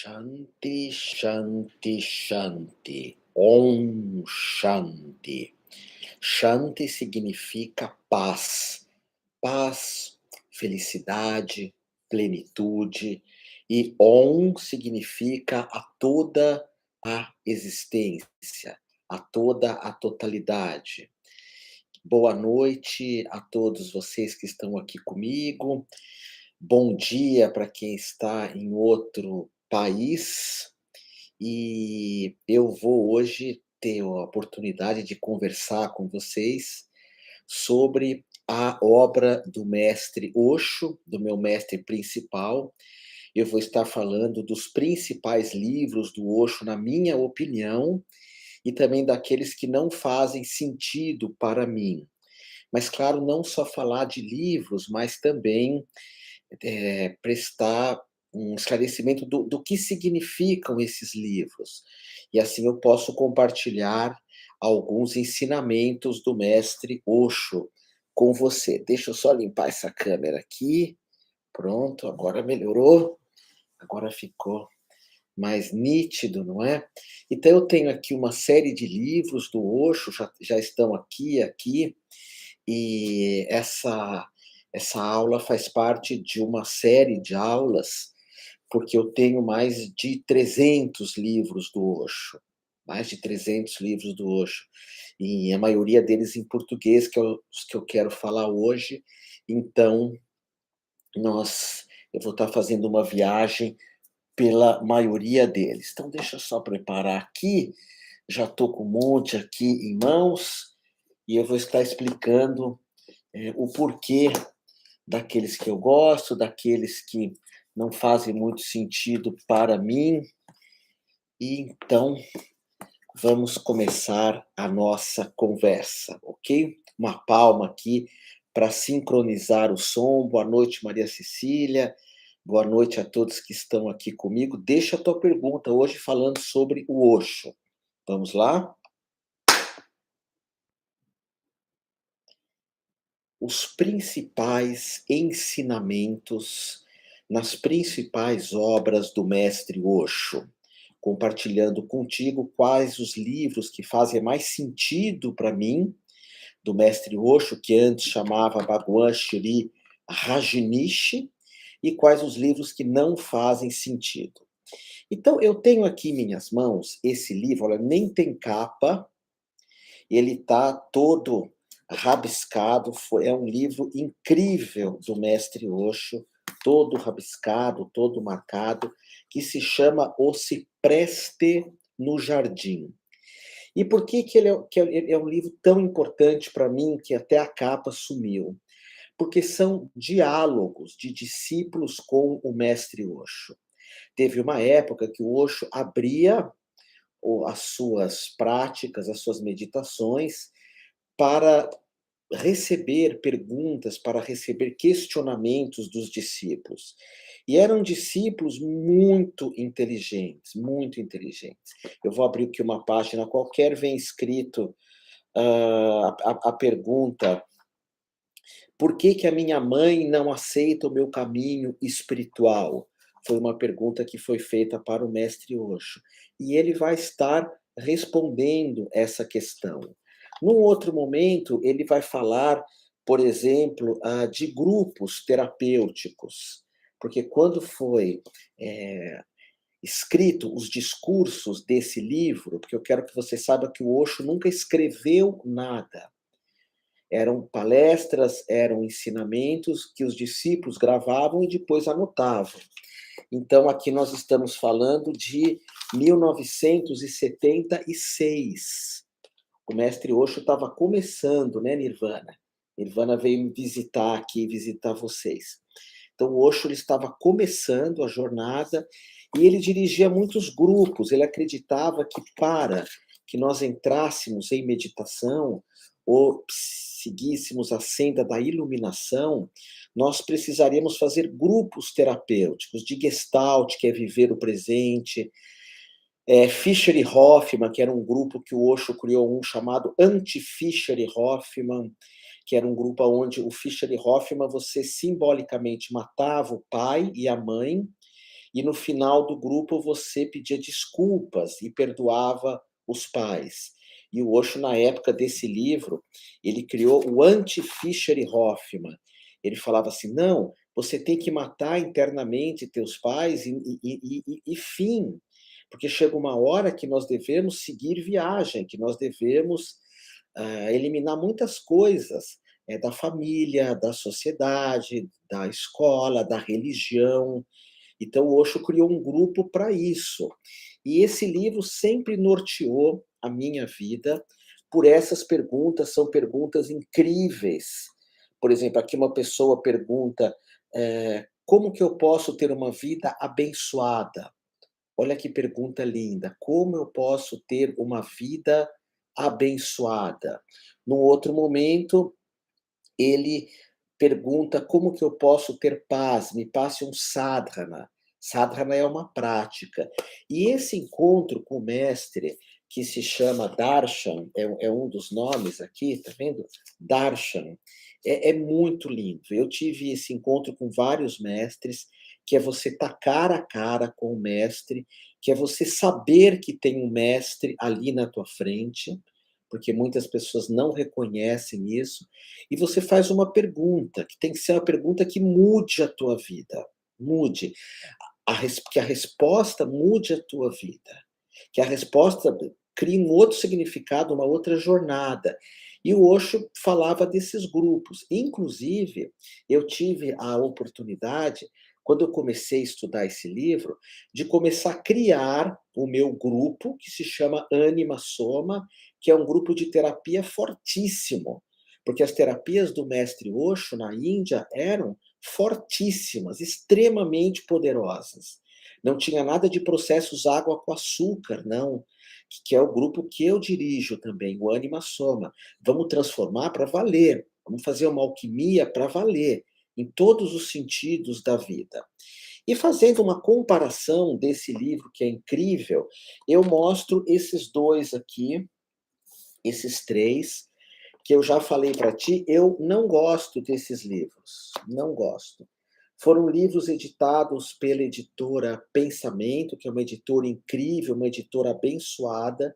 Shanti, Shanti, Shanti. Om Shanti. Shanti significa paz. Paz, felicidade, plenitude. E Om significa a toda a existência, a toda a totalidade. Boa noite a todos vocês que estão aqui comigo. Bom dia para quem está em outro país. E eu vou hoje ter a oportunidade de conversar com vocês sobre a obra do mestre Osho, do meu mestre principal. Eu vou estar falando dos principais livros do Osho, na minha opinião, e também daqueles que não fazem sentido para mim. Mas, claro, não só falar de livros, mas também prestar um esclarecimento do que significam esses livros. E assim eu posso compartilhar alguns ensinamentos do mestre Osho com você. Deixa eu só limpar essa câmera aqui. Pronto, agora melhorou. Agora ficou mais nítido, não é? Então eu tenho aqui uma série de livros do Osho, já estão aqui, e essa aula faz parte de uma série de aulas, porque eu tenho mais de 300 livros do Osho, mais de 300 livros do Osho, e a maioria deles em português, que é os que eu quero falar hoje. Então, eu vou estar fazendo uma viagem pela maioria deles. Então deixa eu só preparar aqui, já estou com um monte aqui em mãos, e eu vou estar explicando o porquê daqueles que eu gosto, daqueles que não fazem muito sentido para mim. E então vamos começar a nossa conversa, ok? Uma palma aqui para sincronizar o som. Boa noite, Maria Cecília. Boa noite a todos que estão aqui comigo. Deixa a tua pergunta hoje falando sobre o Osho. Vamos lá? Os principais ensinamentos nas principais obras do mestre Osho, compartilhando contigo quais os livros que fazem mais sentido para mim, do mestre Osho, que antes chamava Bhagwan Shri Rajneesh, e quais os livros que não fazem sentido. Então, eu tenho aqui em minhas mãos esse livro, olha, nem tem capa, ele está todo rabiscado, é um livro incrível do mestre Osho, todo rabiscado, todo marcado, que se chama O Cipreste no Jardim. E por que ele é um livro tão importante para mim que até a capa sumiu? Porque são diálogos de discípulos com o mestre Osho. Teve uma época que o Osho abria as suas práticas, as suas meditações, para receber perguntas, para receber questionamentos dos discípulos. E eram discípulos muito inteligentes, muito inteligentes. Eu vou abrir aqui uma página qualquer, vem escrito a pergunta: por que que a minha mãe não aceita o meu caminho espiritual? Foi uma pergunta que foi feita para o mestre Osho. E ele vai estar respondendo essa questão. Num outro momento, ele vai falar, por exemplo, de grupos terapêuticos. Porque quando foi escrito os discursos desse livro, porque eu quero que você saiba que o Osho nunca escreveu nada. Eram palestras, eram ensinamentos que os discípulos gravavam e depois anotavam. Então, aqui nós estamos falando de 1976. O mestre Osho estava começando, né, Nirvana? Nirvana veio me visitar aqui, visitar vocês. Então, o Osho ele estava começando a jornada e ele dirigia muitos grupos. Ele acreditava que para que nós entrássemos em meditação ou seguíssemos a senda da iluminação, nós precisaríamos fazer grupos terapêuticos, de Gestalt, que é viver o presente, Fischer e Hoffman, que era um grupo que o Osho criou, um chamado Anti-Fischer e Hoffman, que era um grupo onde o Fischer e Hoffman, você simbolicamente matava o pai e a mãe, e no final do grupo você pedia desculpas e perdoava os pais. E o Osho, na época desse livro, ele criou o anti-Fischer e Hoffman. Ele falava assim: não, você tem que matar internamente teus pais e fim. Porque chega uma hora que nós devemos seguir viagem, que nós devemos eliminar muitas coisas da família, da sociedade, da escola, da religião. Então, o Osho criou um grupo para isso. E esse livro sempre norteou a minha vida por essas perguntas, são perguntas incríveis. Por exemplo, aqui uma pessoa pergunta: como que eu posso ter uma vida abençoada? Olha que pergunta linda. Como eu posso ter uma vida abençoada? Num outro momento, ele pergunta: como que eu posso ter paz? Me passe um sadhana. Sadhana é uma prática. E esse encontro com o mestre, que se chama Darshan, é um dos nomes aqui, tá vendo? Darshan. É muito lindo. Eu tive esse encontro com vários mestres, que é você estar cara a cara com o mestre, que é você saber que tem um mestre ali na tua frente, porque muitas pessoas não reconhecem isso, e você faz uma pergunta, que tem que ser uma pergunta que mude a tua vida, mude. Que a resposta mude a tua vida, que a resposta crie um outro significado, uma outra jornada. E o Osho falava desses grupos. Inclusive, eu tive a oportunidade, quando eu comecei a estudar esse livro, de começar a criar o meu grupo, que se chama Anima Soma, que é um grupo de terapia fortíssimo, porque as terapias do mestre Osho na Índia eram fortíssimas, extremamente poderosas. Não tinha nada de processos água com açúcar, não, que é o grupo que eu dirijo também, o Anima Soma. Vamos transformar para valer, vamos fazer uma alquimia para valer, em todos os sentidos da vida. E fazendo uma comparação desse livro, que é incrível, eu mostro esses dois aqui, esses três, que eu já falei para ti, eu não gosto desses livros, não gosto. Foram livros editados pela editora Pensamento, que é uma editora incrível, uma editora abençoada.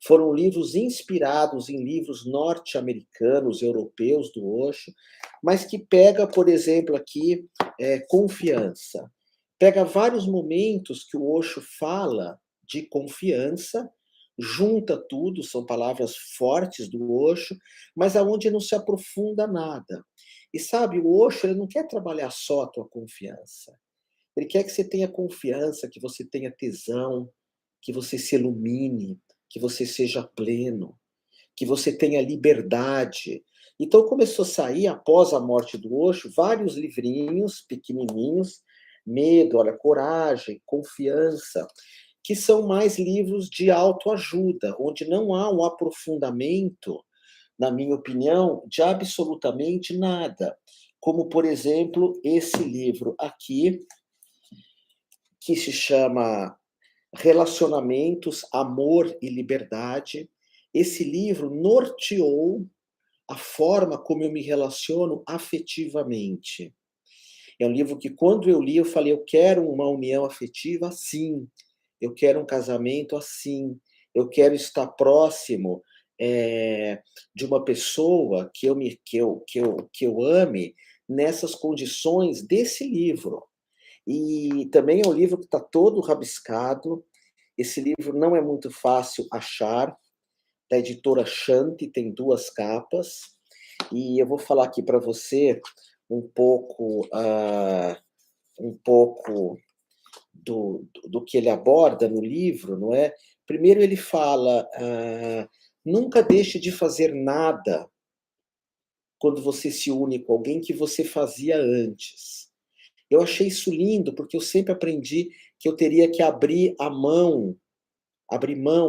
Foram livros inspirados em livros norte-americanos, europeus do Osho, mas que pega, por exemplo, aqui, confiança. Pega vários momentos que o Osho fala de confiança, junta tudo, são palavras fortes do Osho, mas aonde não se aprofunda nada. E sabe, o Osho ele não quer trabalhar só a tua confiança. Ele quer que você tenha confiança, que você tenha tesão, que você se ilumine, que você seja pleno, que você tenha liberdade. Então começou a sair, após a morte do Osho, vários livrinhos pequenininhos, Medo, olha, Coragem, Confiança, que são mais livros de autoajuda, onde não há um aprofundamento, na minha opinião, de absolutamente nada. Como, por exemplo, esse livro aqui, que se chama Relacionamentos, Amor e Liberdade. Esse livro norteou a forma como eu me relaciono afetivamente. É um livro que, quando eu li, eu falei: eu quero uma união afetiva assim, eu quero um casamento assim, eu quero estar próximo de uma pessoa que eu ame nessas condições desse livro. E também é um livro que está todo rabiscado. Esse livro não é muito fácil achar, da editora Shanti, tem 2 capas. E eu vou falar aqui para você um pouco do que ele aborda no livro, não é? Primeiro ele fala, nunca deixe de fazer nada quando você se une com alguém que você fazia antes. Eu achei isso lindo, porque eu sempre aprendi que eu teria que abrir mão,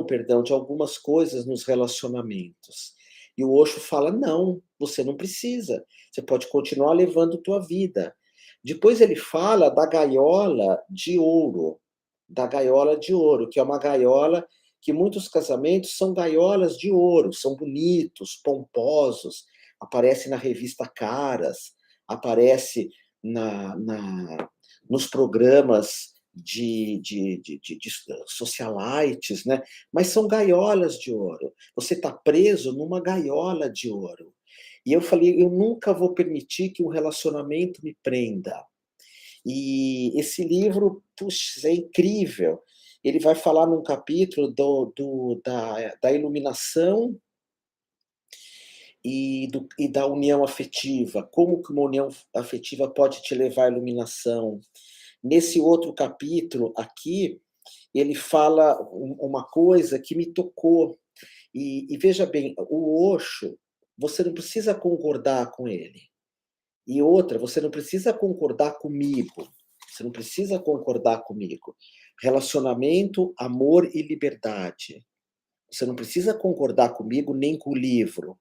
perdão, de algumas coisas nos relacionamentos. E o Osho fala: não, você não precisa. Você pode continuar levando tua vida. Depois ele fala da gaiola de ouro, que é uma gaiola que muitos casamentos são gaiolas de ouro, são bonitos, pomposos, aparece na revista Caras, aparece nos programas de socialites, né? Mas são gaiolas de ouro. Você está preso numa gaiola de ouro. E eu falei, eu nunca vou permitir que um relacionamento me prenda. E esse livro, puxa, é incrível. Ele vai falar num capítulo da iluminação e da união afetiva. Como que uma união afetiva pode te levar à iluminação? Nesse outro capítulo aqui, ele fala uma coisa que me tocou. E veja bem, o Osho, você não precisa concordar com ele. E outra, você não precisa concordar comigo. Você não precisa concordar comigo. Relacionamento, amor e liberdade. Você não precisa concordar comigo nem com o livro.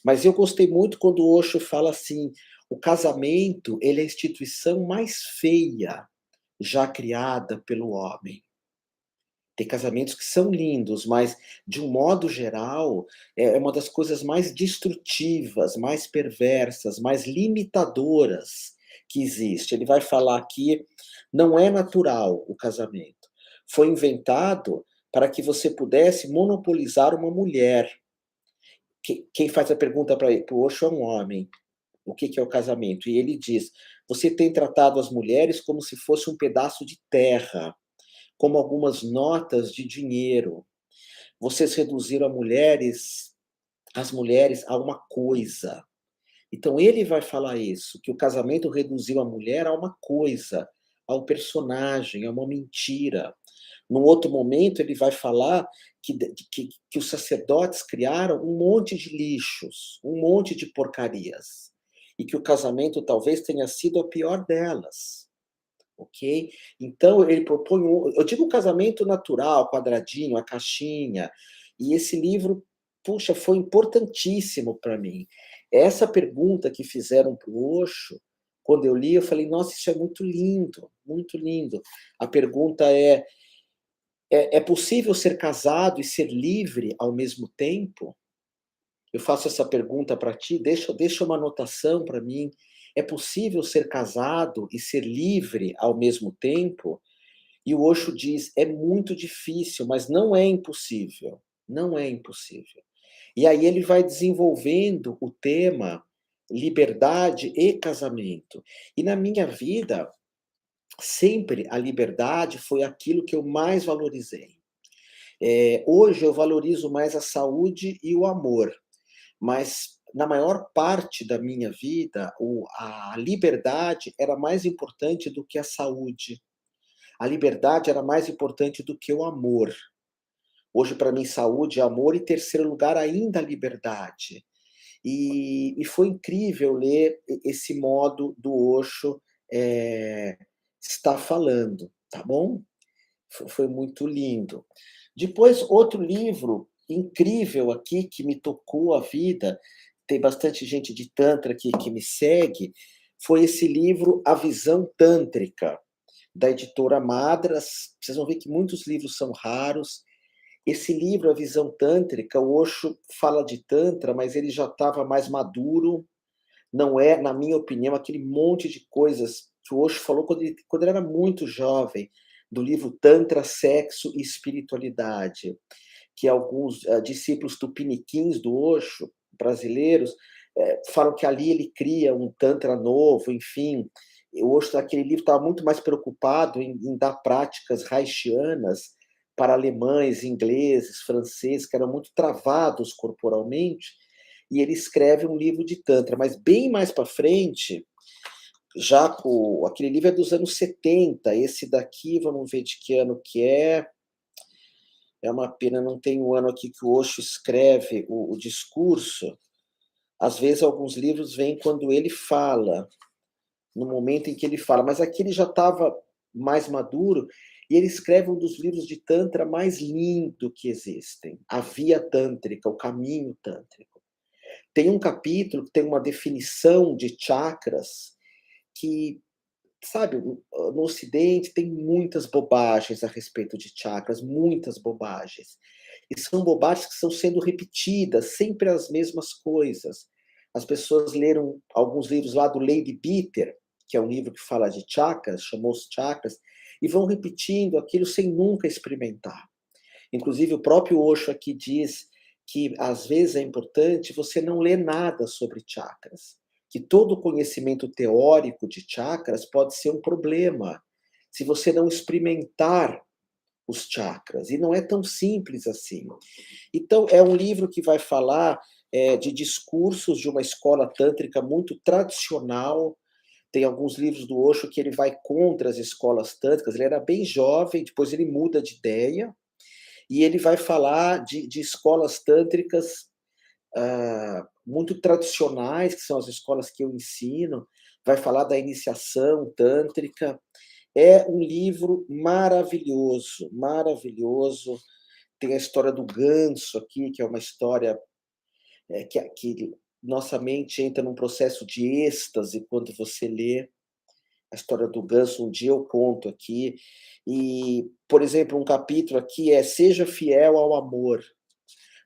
Mas eu gostei muito quando o Osho fala assim: o casamento, ele é a instituição mais feia já criada pelo homem. Tem casamentos que são lindos, mas, de um modo geral, é uma das coisas mais destrutivas, mais perversas, mais limitadoras que existe. Ele vai falar que não é natural o casamento. Foi inventado para que você pudesse monopolizar uma mulher. Quem faz a pergunta para o Osho é um homem. O que é o casamento? E ele diz: você tem tratado as mulheres como se fosse um pedaço de terra, como algumas notas de dinheiro. Vocês reduziram as mulheres a uma coisa. Então ele vai falar isso, que o casamento reduziu a mulher a uma coisa, ao personagem, a uma mentira. Num outro momento ele vai falar que os sacerdotes criaram um monte de lixos, um monte de porcarias, e que o casamento talvez tenha sido a pior delas. Ok? Então ele propõe eu digo um casamento natural, quadradinho, a caixinha, e esse livro, puxa, foi importantíssimo para mim. Essa pergunta que fizeram para o Osho, quando eu li, eu falei: "Nossa, isso é muito lindo, muito lindo". A pergunta é possível ser casado e ser livre ao mesmo tempo? Eu faço essa pergunta para ti, deixa uma anotação para mim. É possível ser casado e ser livre ao mesmo tempo? E o Osho diz: é muito difícil, mas não é impossível. Não é impossível. E aí ele vai desenvolvendo o tema liberdade e casamento. E na minha vida, sempre a liberdade foi aquilo que eu mais valorizei. Hoje eu valorizo mais a saúde e o amor, mas na maior parte da minha vida, a liberdade era mais importante do que a saúde. A liberdade era mais importante do que o amor. Hoje, para mim, saúde, amor e, em terceiro lugar, ainda a liberdade. E foi incrível ler esse modo do Osho estar falando, tá bom? Foi muito lindo. Depois, outro livro incrível aqui que me tocou a vida, tem bastante gente de Tantra que me segue, foi esse livro A Visão Tântrica, da editora Madras. Vocês vão ver que muitos livros são raros. Esse livro, A Visão Tântrica, o Osho fala de Tantra, mas ele já estava mais maduro. Não é, na minha opinião, aquele monte de coisas que o Osho falou quando ele era muito jovem, do livro Tantra, Sexo e Espiritualidade, que alguns discípulos tupiniquins do Osho, brasileiros, falam que ali ele cria um Tantra novo, enfim. O Osho, naquele livro, estava muito mais preocupado em dar práticas haitianas para alemães, ingleses, franceses, que eram muito travados corporalmente, e ele escreve um livro de Tantra. Mas bem mais para frente, já com aquele livro é dos anos 70, esse daqui, vamos ver de que ano que é. É uma pena, não tem o ano aqui que o Osho escreve o discurso. Às vezes, alguns livros vêm quando ele fala, no momento em que ele fala, mas aqui ele já estava mais maduro, e ele escreve um dos livros de Tantra mais lindo que existem, A Via Tântrica, o Caminho Tântrico. Tem um capítulo que tem uma definição de chakras que, sabe, no Ocidente tem muitas bobagens a respeito de chakras, muitas bobagens. E são bobagens que estão sendo repetidas, sempre as mesmas coisas. As pessoas leram alguns livros lá do Lady Bitter, que é um livro que fala de chakras, chamou-se Chakras, e vão repetindo aquilo sem nunca experimentar. Inclusive, o próprio Osho aqui diz que, às vezes, é importante você não ler nada sobre chakras, que todo conhecimento teórico de chakras pode ser um problema, se você não experimentar os chakras, e não é tão simples assim. Então, é um livro que vai falar de discursos de uma escola tântrica muito tradicional. Tem alguns livros do Osho que ele vai contra as escolas tântricas. Ele era bem jovem, depois ele muda de ideia, e ele vai falar de escolas tântricas muito tradicionais, que são as escolas que eu ensino, vai falar da iniciação tântrica. É um livro maravilhoso, maravilhoso. Tem a história do ganso aqui, que é uma história que nossa mente entra num processo de êxtase quando você lê a história do ganso. Um dia eu conto aqui. E, por exemplo, um capítulo aqui é Seja fiel ao amor.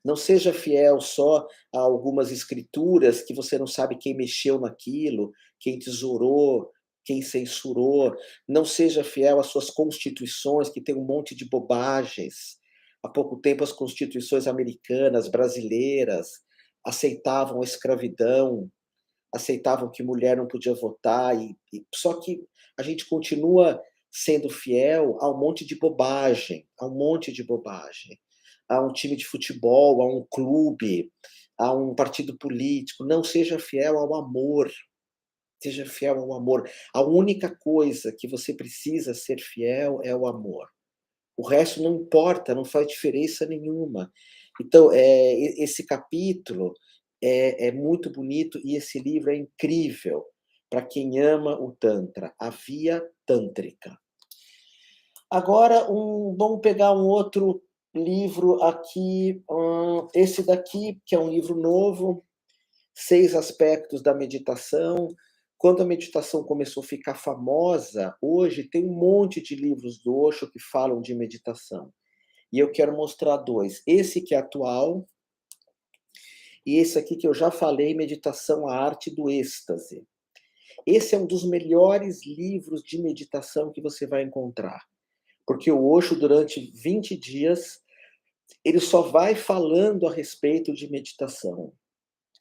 Não seja fiel só a algumas escrituras que você não sabe quem mexeu naquilo, quem tesourou, quem censurou. Não seja fiel às suas constituições, que tem um monte de bobagens. Há pouco tempo, as constituições americanas, brasileiras, aceitavam a escravidão, aceitavam que mulher não podia votar, só que a gente continua sendo fiel a um monte de bobagem, a um monte de bobagem, a um time de futebol, a um clube, a um partido político. Não, seja fiel ao amor, seja fiel ao amor. A única coisa que você precisa ser fiel é o amor. O resto não importa, não faz diferença nenhuma. Então, esse capítulo é muito bonito, e esse livro é incrível para quem ama o Tantra, a Via Tântrica. Agora, vamos pegar um outro livro aqui, esse daqui, que é um livro novo, 6 aspectos da meditação. Quando a meditação começou a ficar famosa, hoje tem um monte de livros do Osho que falam de meditação. E eu quero mostrar 2. Esse que é atual, e esse aqui que eu já falei, Meditação, a Arte do Êxtase. Esse é um dos melhores livros de meditação que você vai encontrar. Porque o Osho, durante 20 dias, ele só vai falando a respeito de meditação.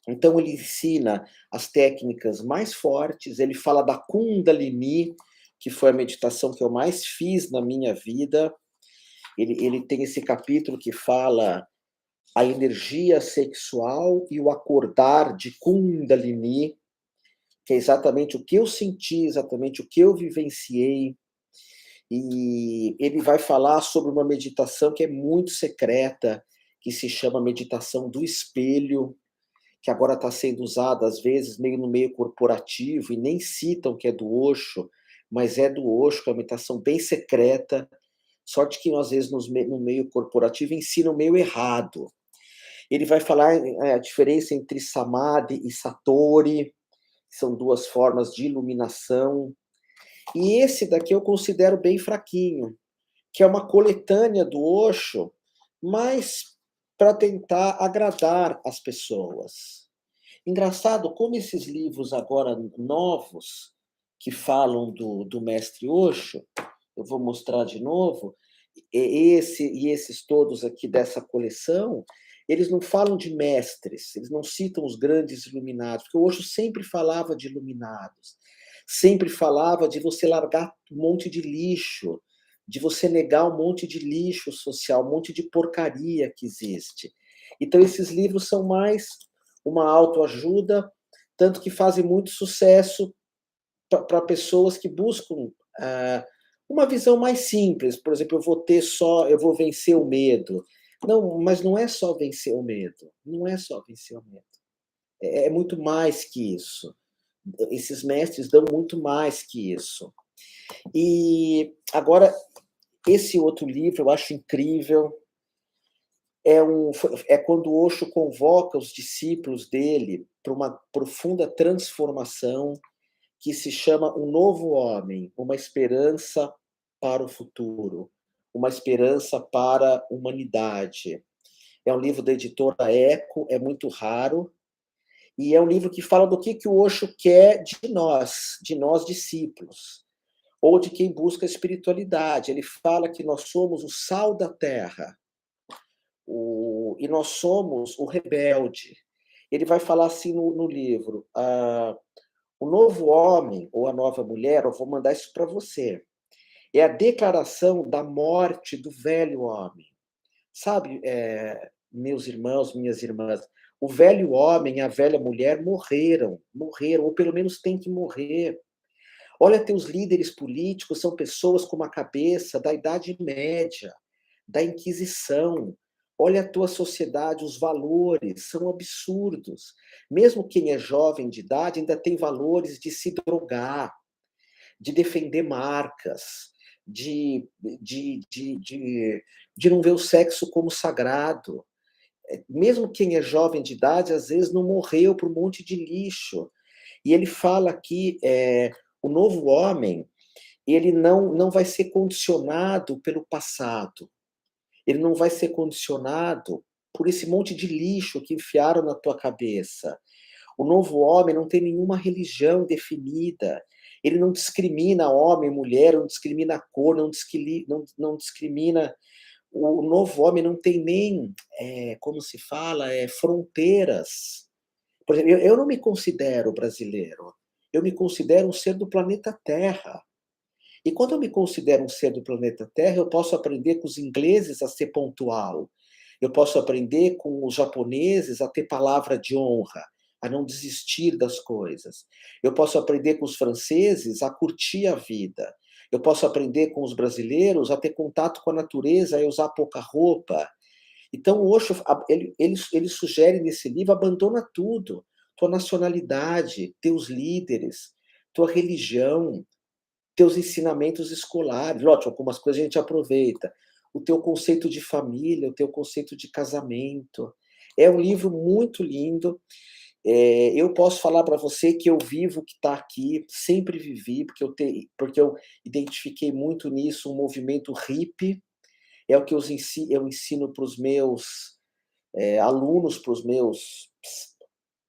Então, ele ensina as técnicas mais fortes, ele fala da Kundalini, que foi a meditação que eu mais fiz na minha vida. Ele tem esse capítulo que fala a energia sexual e o acordar de Kundalini, que é exatamente o que eu senti, exatamente o que eu vivenciei. E ele vai falar sobre uma meditação que é muito secreta, que se chama meditação do espelho, que agora está sendo usada, às vezes, meio no meio corporativo, e nem citam que é do Osho, mas é do Osho, que é uma meditação bem secreta. Sorte que, às vezes, no meio corporativo, ensinam meio errado. Ele vai falar a diferença entre Samadhi e Satori, que são 2 formas de iluminação. E esse daqui eu considero bem fraquinho, que é uma coletânea do Osho, mas para tentar agradar as pessoas. Engraçado como esses livros agora novos, que falam do mestre Osho, eu vou mostrar de novo, esses todos aqui dessa coleção, eles não falam de mestres, eles não citam os grandes iluminados, porque o Osho sempre falava de iluminados, sempre falava de você largar um monte de lixo, de você negar um monte de lixo social, um monte de porcaria que existe. Então, esses livros são mais uma autoajuda, tanto que fazem muito sucesso para pessoas que buscam uma visão mais simples. Por exemplo, eu vou vencer o medo. Não, mas não é só vencer o medo. Não é só vencer o medo. É muito mais que isso. Esses mestres dão muito mais que isso. E agora, esse outro livro eu acho incrível. É quando o Osho convoca os discípulos dele para uma profunda transformação, que se chama Um Novo Homem, uma esperança para o futuro, uma esperança para a humanidade. É um livro da editora Eco, é muito raro, e é um livro que fala do que o Osho quer de nós discípulos. ou de quem busca a espiritualidade. Ele fala que nós somos o sal da terra, e nós somos o rebelde. Ele vai falar assim no livro, o novo homem ou a nova mulher, eu vou mandar isso para você, é a declaração da morte do velho homem. Sabe, meus irmãos, minhas irmãs, o velho homem e a velha mulher morreram, ou pelo menos têm que morrer. Olha, teus líderes políticos são pessoas com uma cabeça da Idade Média, da Inquisição. Olha a tua sociedade, os valores são absurdos. Mesmo quem é jovem de idade ainda tem valores de se drogar, de defender marcas, de não ver o sexo como sagrado. Mesmo quem é jovem de idade, às vezes não morreu por um monte de lixo. E ele fala que o novo homem, ele não vai ser condicionado pelo passado. Ele não vai ser condicionado por esse monte de lixo que enfiaram na tua cabeça. O novo homem não tem nenhuma religião definida. Ele não discrimina homem, mulher, não discrimina cor, não discrimina. O novo homem não tem nem, como se fala, fronteiras. Por exemplo, eu não me considero brasileiro. Eu me considero um ser do planeta Terra. E quando eu me considero um ser do planeta Terra, eu posso aprender com os ingleses a ser pontual. Eu posso aprender com os japoneses a ter palavra de honra, a não desistir das coisas. Eu posso aprender com os franceses a curtir a vida. Eu posso aprender com os brasileiros a ter contato com a natureza e usar pouca roupa. Então, o Osho, ele sugere nesse livro, abandona tudo. Tua nacionalidade, teus líderes, tua religião, teus ensinamentos escolares. Lógico, algumas coisas a gente aproveita. O teu conceito de família, o teu conceito de casamento. É um livro muito lindo. Eu posso falar para você que eu vivo o que está aqui, sempre vivi, porque eu identifiquei muito nisso um movimento hippie. É o que eu ensino para os meus alunos, para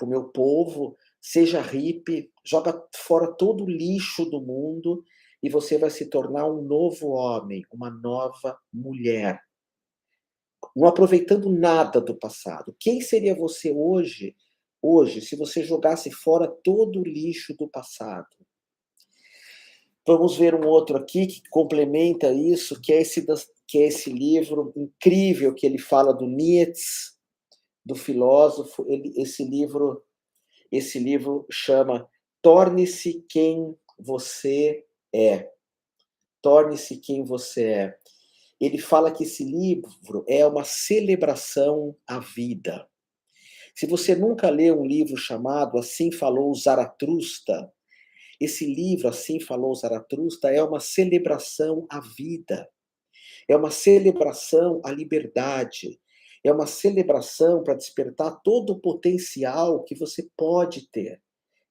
o meu povo. Seja hippie, joga fora todo o lixo do mundo e você vai se tornar um novo homem, uma nova mulher, não aproveitando nada do passado. Quem seria você hoje, se você jogasse fora todo o lixo do passado? Vamos ver um outro aqui que complementa isso, que é esse livro incrível que ele fala do Nietzsche, do filósofo. Esse livro chama Torne-se Quem Você É. Torne-se Quem Você É. Ele fala que esse livro é uma celebração à vida. Se você nunca leu um livro chamado Assim Falou Zaratustra, esse livro, Assim Falou Zaratustra, é uma celebração à vida. É uma celebração à liberdade. É uma celebração para despertar todo o potencial que você pode ter,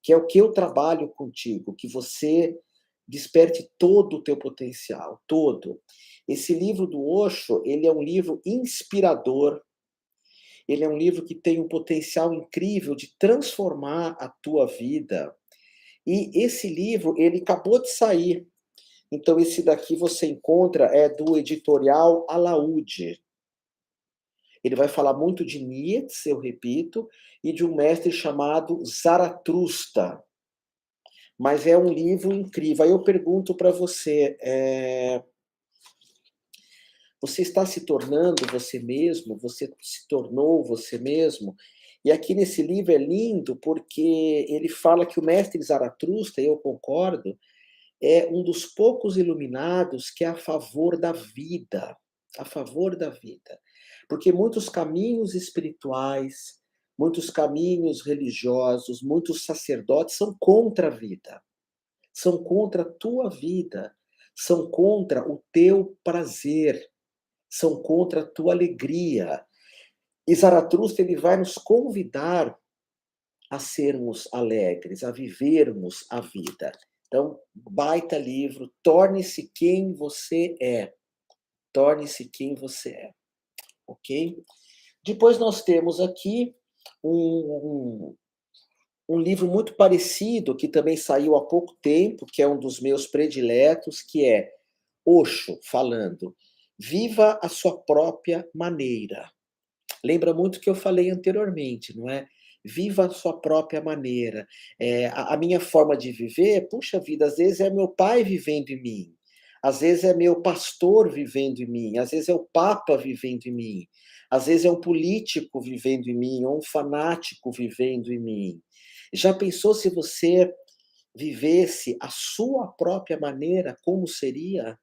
que é o que eu trabalho contigo, que você desperte todo o teu potencial, todo. Esse livro do Osho, ele é um livro inspirador, ele é um livro que tem um potencial incrível de transformar a tua vida. E esse livro, ele acabou de sair. Então, esse daqui você encontra, é do editorial Alaúde. Ele vai falar muito de Nietzsche, eu repito, e de um mestre chamado Zaratustra. Mas é um livro incrível. Aí eu pergunto para você, você está se tornando você mesmo? Você se tornou você mesmo? E aqui nesse livro é lindo porque ele fala que o mestre Zaratustra, e eu concordo, é um dos poucos iluminados que é a favor da vida, a favor da vida. Porque muitos caminhos espirituais, muitos caminhos religiosos, muitos sacerdotes são contra a vida, são contra a tua vida, são contra o teu prazer, são contra a tua alegria. E Zaratustra, ele vai nos convidar a sermos alegres, a vivermos a vida. Então, baita livro, torne-se quem você é. Torne-se quem você é. Ok? Depois nós temos aqui um um livro muito parecido, que também saiu há pouco tempo, que é um dos meus prediletos, que é Osho falando: "Viva a sua própria maneira". Lembra muito o que eu falei anteriormente, não é? Viva a sua própria maneira. A minha forma de viver, puxa vida, às vezes é meu pai vivendo em mim, às vezes é meu pastor vivendo em mim, às vezes é o papa vivendo em mim, às vezes é um político vivendo em mim, ou um fanático vivendo em mim. Já pensou se você vivesse a sua própria maneira, como seria?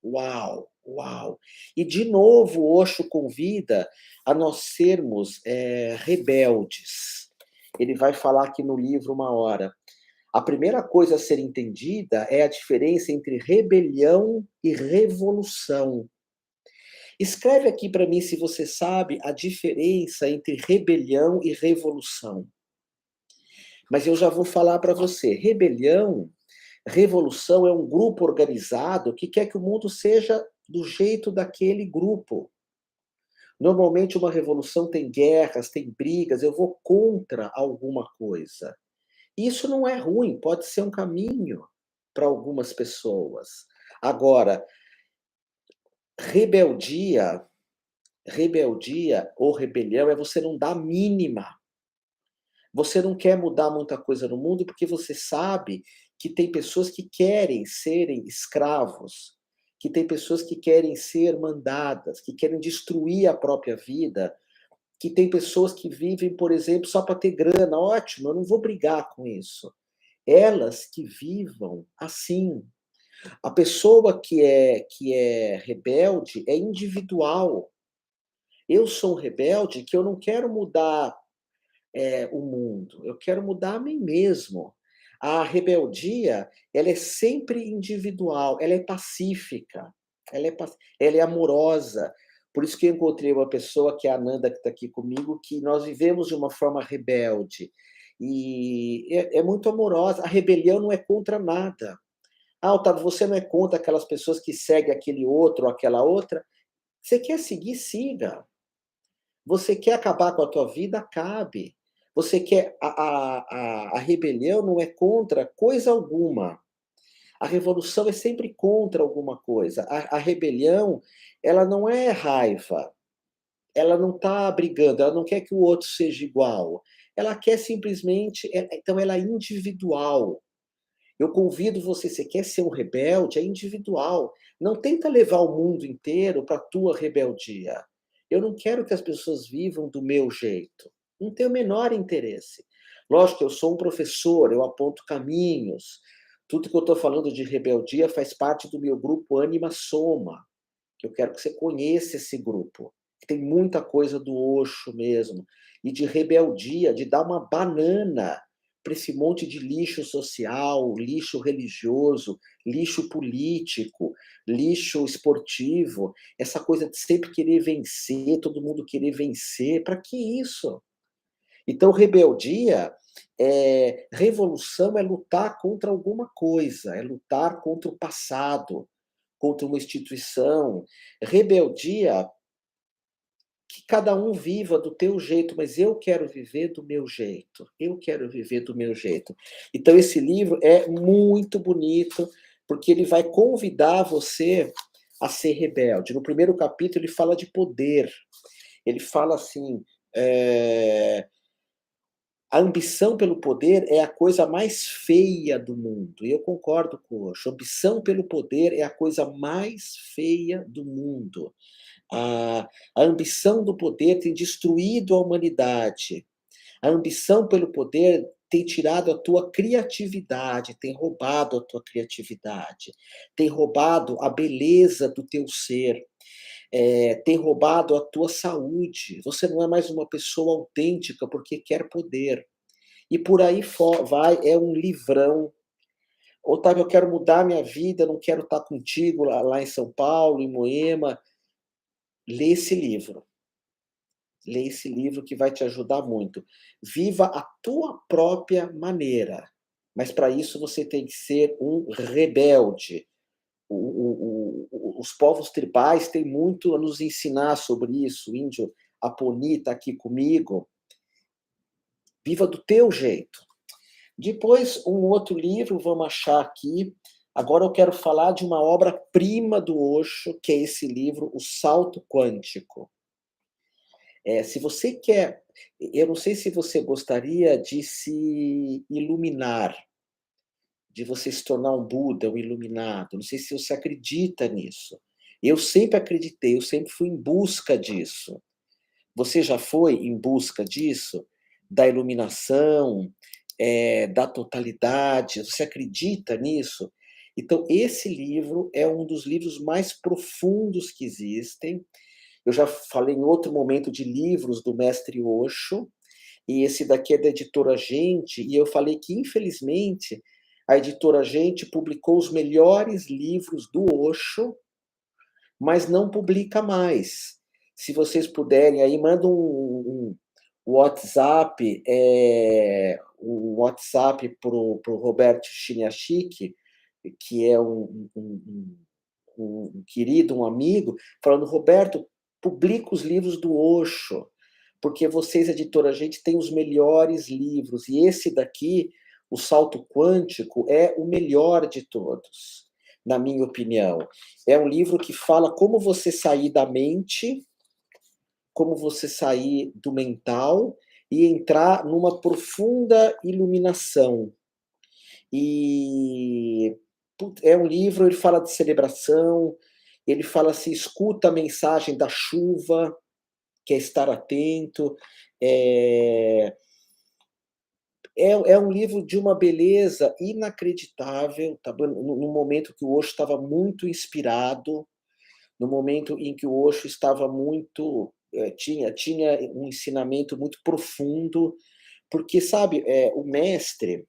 Uau, uau! E de novo Osho convida a nós sermos, rebeldes. Ele vai falar aqui no livro uma hora. A primeira coisa a ser entendida é a diferença entre rebelião e revolução. Escreve aqui para mim se você sabe a diferença entre rebelião e revolução. Mas eu já vou falar para você. Revolução é um grupo organizado que quer que o mundo seja do jeito daquele grupo. Normalmente uma revolução tem guerras, tem brigas, eu vou contra alguma coisa. Isso não é ruim, pode ser um caminho para algumas pessoas. Agora, rebeldia, rebeldia ou rebelião é você não dar a mínima. Você não quer mudar muita coisa no mundo porque você sabe que tem pessoas que querem serem escravos, que tem pessoas que querem ser mandadas, que querem destruir a própria vida, que tem pessoas que vivem, por exemplo, só para ter grana. Ótimo, eu não vou brigar com isso. Elas que vivam assim. A pessoa que é rebelde é individual. Eu sou um rebelde que eu não quero mudar o mundo, eu quero mudar a mim mesmo. A rebeldia, ela é sempre individual, ela é pacífica, ela é amorosa. Por isso que eu encontrei uma pessoa, que é a Ananda, que está aqui comigo, que nós vivemos de uma forma rebelde. E é muito amorosa. A rebelião não é contra nada. Ah, Otávio, você não é contra aquelas pessoas que seguem aquele outro ou aquela outra? Você quer seguir, siga. Você quer acabar com a tua vida? Acabe. Você quer a rebelião não é contra coisa alguma. A revolução é sempre contra alguma coisa. A rebelião, ela não é raiva, ela não está brigando, ela não quer que o outro seja igual. Ela quer simplesmente, então ela é individual. Eu convido você, você quer ser um rebelde, é individual. Não tenta levar o mundo inteiro para a tua rebeldia. Eu não quero que as pessoas vivam do meu jeito. Não tenho o menor interesse. Lógico que eu sou um professor, eu aponto caminhos. Tudo que eu estou falando de rebeldia faz parte do meu grupo Anima Soma, que eu quero que você conheça esse grupo, que tem muita coisa do Osho mesmo, e de rebeldia, de dar uma banana para esse monte de lixo social, lixo religioso, lixo político, lixo esportivo, essa coisa de sempre querer vencer, todo mundo querer vencer, para que isso? Então, rebeldia, revolução é lutar contra alguma coisa, é lutar contra o passado, contra uma instituição. Rebeldia, que cada um viva do teu jeito, mas eu quero viver do meu jeito. Eu quero viver do meu jeito. Então esse livro é muito bonito, porque ele vai convidar você a ser rebelde. No primeiro capítulo ele fala de poder. Ele fala assim, a ambição pelo poder é a coisa mais feia do mundo. E eu concordo com o Osho. A ambição pelo poder é a coisa mais feia do mundo. A ambição do poder tem destruído a humanidade. A ambição pelo poder tem tirado a tua criatividade, tem roubado a tua criatividade, tem roubado a beleza do teu ser, tem roubado a tua saúde. Você não é mais uma pessoa autêntica porque quer poder. E por aí vai, é um livrão. Otávio, eu quero mudar minha vida, não quero estar contigo lá em São Paulo, em Moema. Lê esse livro. Lê esse livro que vai te ajudar muito. Viva a tua própria maneira, mas para isso você tem que ser um rebelde. Os povos tribais têm muito a nos ensinar sobre isso. O índio Aponi está aqui comigo. Viva do teu jeito. Depois, um outro livro, vamos achar aqui. Agora eu quero falar de uma obra-prima do Osho, que é esse livro, O Salto Quântico. Se você quer, eu não sei se você gostaria de se iluminar, de você se tornar um Buda, um iluminado. Não sei se você acredita nisso. Eu sempre acreditei, eu sempre fui em busca disso. Você já foi em busca disso? Da iluminação, da totalidade? Você acredita nisso? Então, esse livro é um dos livros mais profundos que existem. Eu já falei em outro momento de livros do mestre Osho, e esse daqui é da editora Gente, e eu falei que, infelizmente, a editora Gente publicou os melhores livros do Osho, mas não publica mais. Se vocês puderem, aí manda um WhatsApp, um WhatsApp para o Roberto Chiniachik, que é um querido, um amigo, falando: Roberto, publica os livros do Osho, porque vocês, editora Gente, têm os melhores livros, e esse daqui, O Salto Quântico, é o melhor de todos, na minha opinião. É um livro que fala como você sair da mente, como você sair do mental e entrar numa profunda iluminação. E é um livro, ele fala de celebração, ele fala assim, escuta a mensagem da chuva, que é estar atento. É, é um livro de uma beleza inacreditável, tá bom? No momento que o Osho estava muito inspirado, no momento em que o Osho estava muito, tinha um ensinamento muito profundo, porque, sabe, o mestre,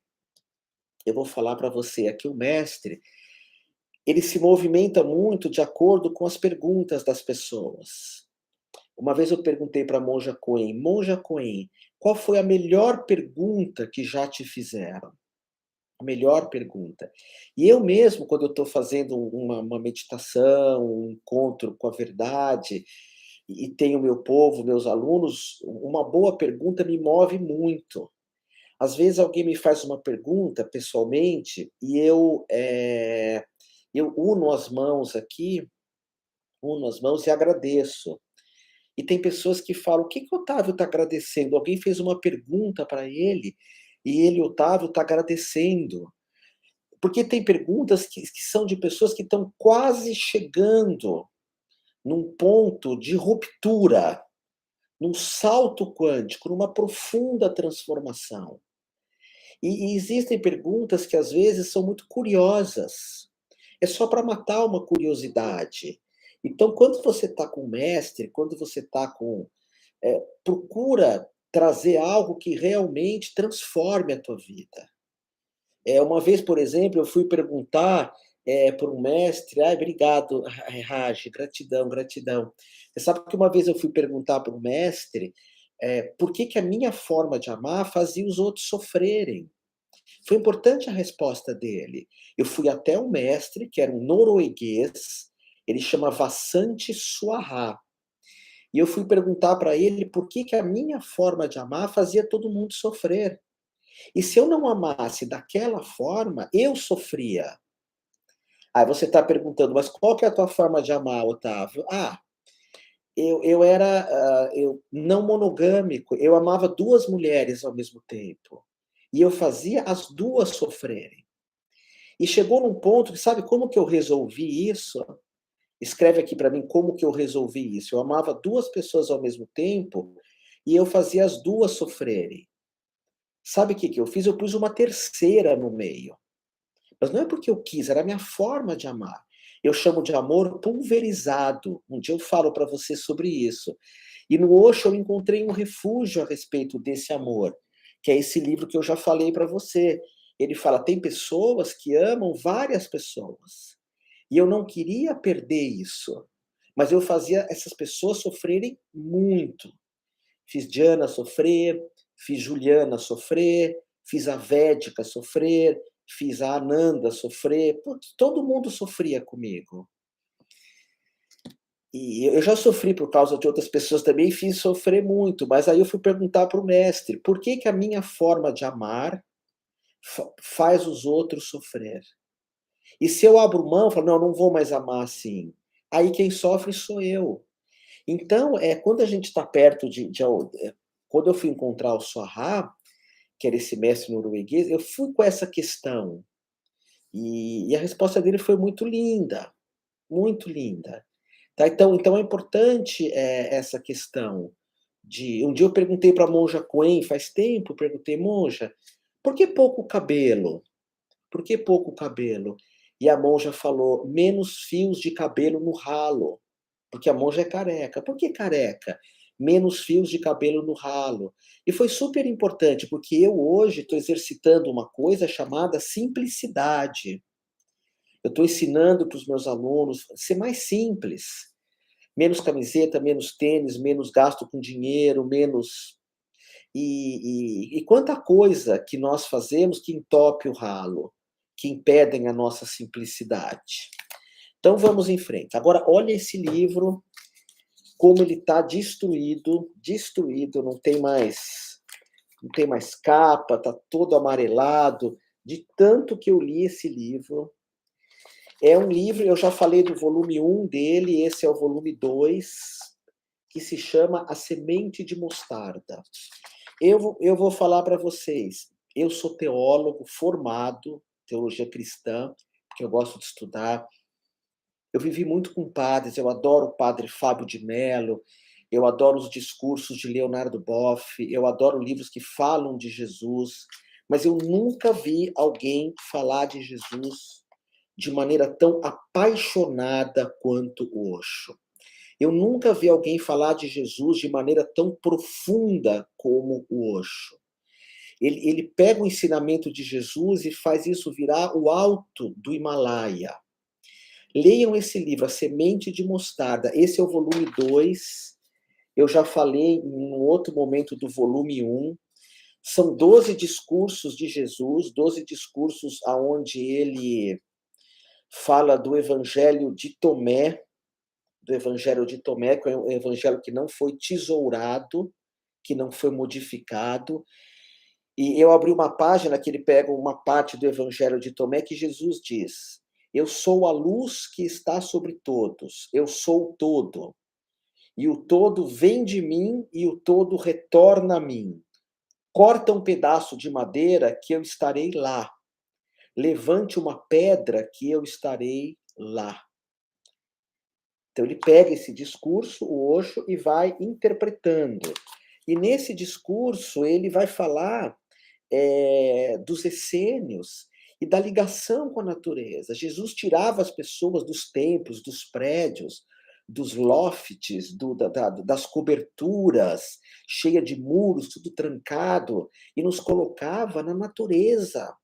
eu vou falar para você aqui, o mestre, ele se movimenta muito de acordo com as perguntas das pessoas. Uma vez eu perguntei para a Monja Coen, qual foi a melhor pergunta que já te fizeram? A melhor pergunta. E eu mesmo, quando eu estou fazendo uma meditação, um encontro com a verdade, e tenho meu povo, meus alunos, uma boa pergunta me move muito. Às vezes alguém me faz uma pergunta pessoalmente e eu uno as mãos aqui, uno as mãos e agradeço. E tem pessoas que falam: "O que que o Otávio está agradecendo?" Alguém fez uma pergunta para ele, e ele, Otávio, está agradecendo. Porque tem perguntas que são de pessoas que estão quase chegando num ponto de ruptura, num salto quântico, numa profunda transformação. E existem perguntas que às vezes são muito curiosas. É só para matar uma curiosidade. Então, quando você está com o mestre, quando você está com. Procura trazer algo que realmente transforme a tua vida. Uma vez, por exemplo, eu fui perguntar para um mestre, ai, obrigado, Raj, gratidão, gratidão. Você sabe que uma vez eu fui perguntar para um mestre por que, que a minha forma de amar fazia os outros sofrerem. Foi importante a resposta dele. Eu fui até um mestre, que era um norueguês, ele chama Vassanti Suaha. E eu fui perguntar para ele por que, que a minha forma de amar fazia todo mundo sofrer. E se eu não amasse daquela forma, eu sofria. Aí você está perguntando, mas qual que é a tua forma de amar, Otávio? Eu era eu não monogâmico, eu amava duas mulheres ao mesmo tempo. E eu fazia as duas sofrerem. E chegou num ponto que, sabe como que eu resolvi isso? Escreve aqui para mim como que eu resolvi isso. Eu amava duas pessoas ao mesmo tempo e eu fazia as duas sofrerem. Sabe o que que eu fiz? Eu pus uma terceira no meio. Mas não é porque eu quis, era a minha forma de amar. Eu chamo de amor pulverizado. Um dia eu falo para você sobre isso. E no Osho eu encontrei um refúgio a respeito desse amor, que é esse livro que eu já falei para você. Ele fala: tem pessoas que amam várias pessoas. E eu não queria perder isso. Mas eu fazia essas pessoas sofrerem muito. Fiz Diana sofrer, fiz Juliana sofrer, fiz a Védica sofrer, fiz a Ananda sofrer, putz, todo mundo sofria comigo. E eu já sofri por causa de outras pessoas também, e fiz sofrer muito, mas aí eu fui perguntar para o mestre, por que que a minha forma de amar faz os outros sofrer. E se eu abro mão, falo, não, não vou mais amar assim, aí quem sofre sou eu. Então, quando a gente está perto quando eu fui encontrar o Soha, que era esse mestre norueguês, eu fui com essa questão. E a resposta dele foi muito linda, muito linda. Tá? Então é importante essa questão de. Um dia eu perguntei para a monja Coen, faz tempo, perguntei, monja, por que pouco cabelo? Por que pouco cabelo? E a monja falou, menos fios de cabelo no ralo, porque a monja é careca. Por que careca? Menos fios de cabelo no ralo. E foi super importante, porque eu hoje estou exercitando uma coisa chamada simplicidade. Eu estou ensinando para os meus alunos ser mais simples. Menos camiseta, menos tênis, menos gasto com dinheiro, menos. E quanta coisa que nós fazemos que entope o ralo, que impedem a nossa simplicidade. Então vamos em frente. Agora, olha esse livro, como ele está destruído, não tem mais capa, está todo amarelado, de tanto que eu li esse livro. É um livro, eu já falei do volume 1 dele, esse é o volume 2, que se chama A Semente de Mostarda. Eu vou falar para vocês, eu sou teólogo formado, teologia cristã, que eu gosto de estudar. Eu vivi muito com padres, eu adoro o padre Fábio de Mello, eu adoro os discursos de Leonardo Boff, eu adoro livros que falam de Jesus, mas eu nunca vi alguém falar de Jesus de maneira tão apaixonada quanto o Osho. Eu nunca vi alguém falar de Jesus de maneira tão profunda como o Osho. Ele pega o ensinamento de Jesus e faz isso virar o alto do Himalaia. Leiam esse livro, A Semente de Mostarda. Esse é o volume 2. Eu já falei em um outro momento do volume 1. São 12 discursos de Jesus, 12 discursos onde ele fala do Evangelho de Tomé, que é um evangelho que não foi tesourado, que não foi modificado. E eu abri uma página que ele pega uma parte do Evangelho de Tomé que Jesus diz: eu sou a luz que está sobre todos, eu sou o todo. E o todo vem de mim e o todo retorna a mim. Corta um pedaço de madeira que eu estarei lá. Levante uma pedra que eu estarei lá. Então ele pega esse discurso, o Osho, e vai interpretando. E nesse discurso ele vai falar dos essênios e da ligação com a natureza. Jesus tirava as pessoas dos templos, dos prédios, dos lofts, das coberturas, cheia de muros, tudo trancado, e nos colocava na natureza.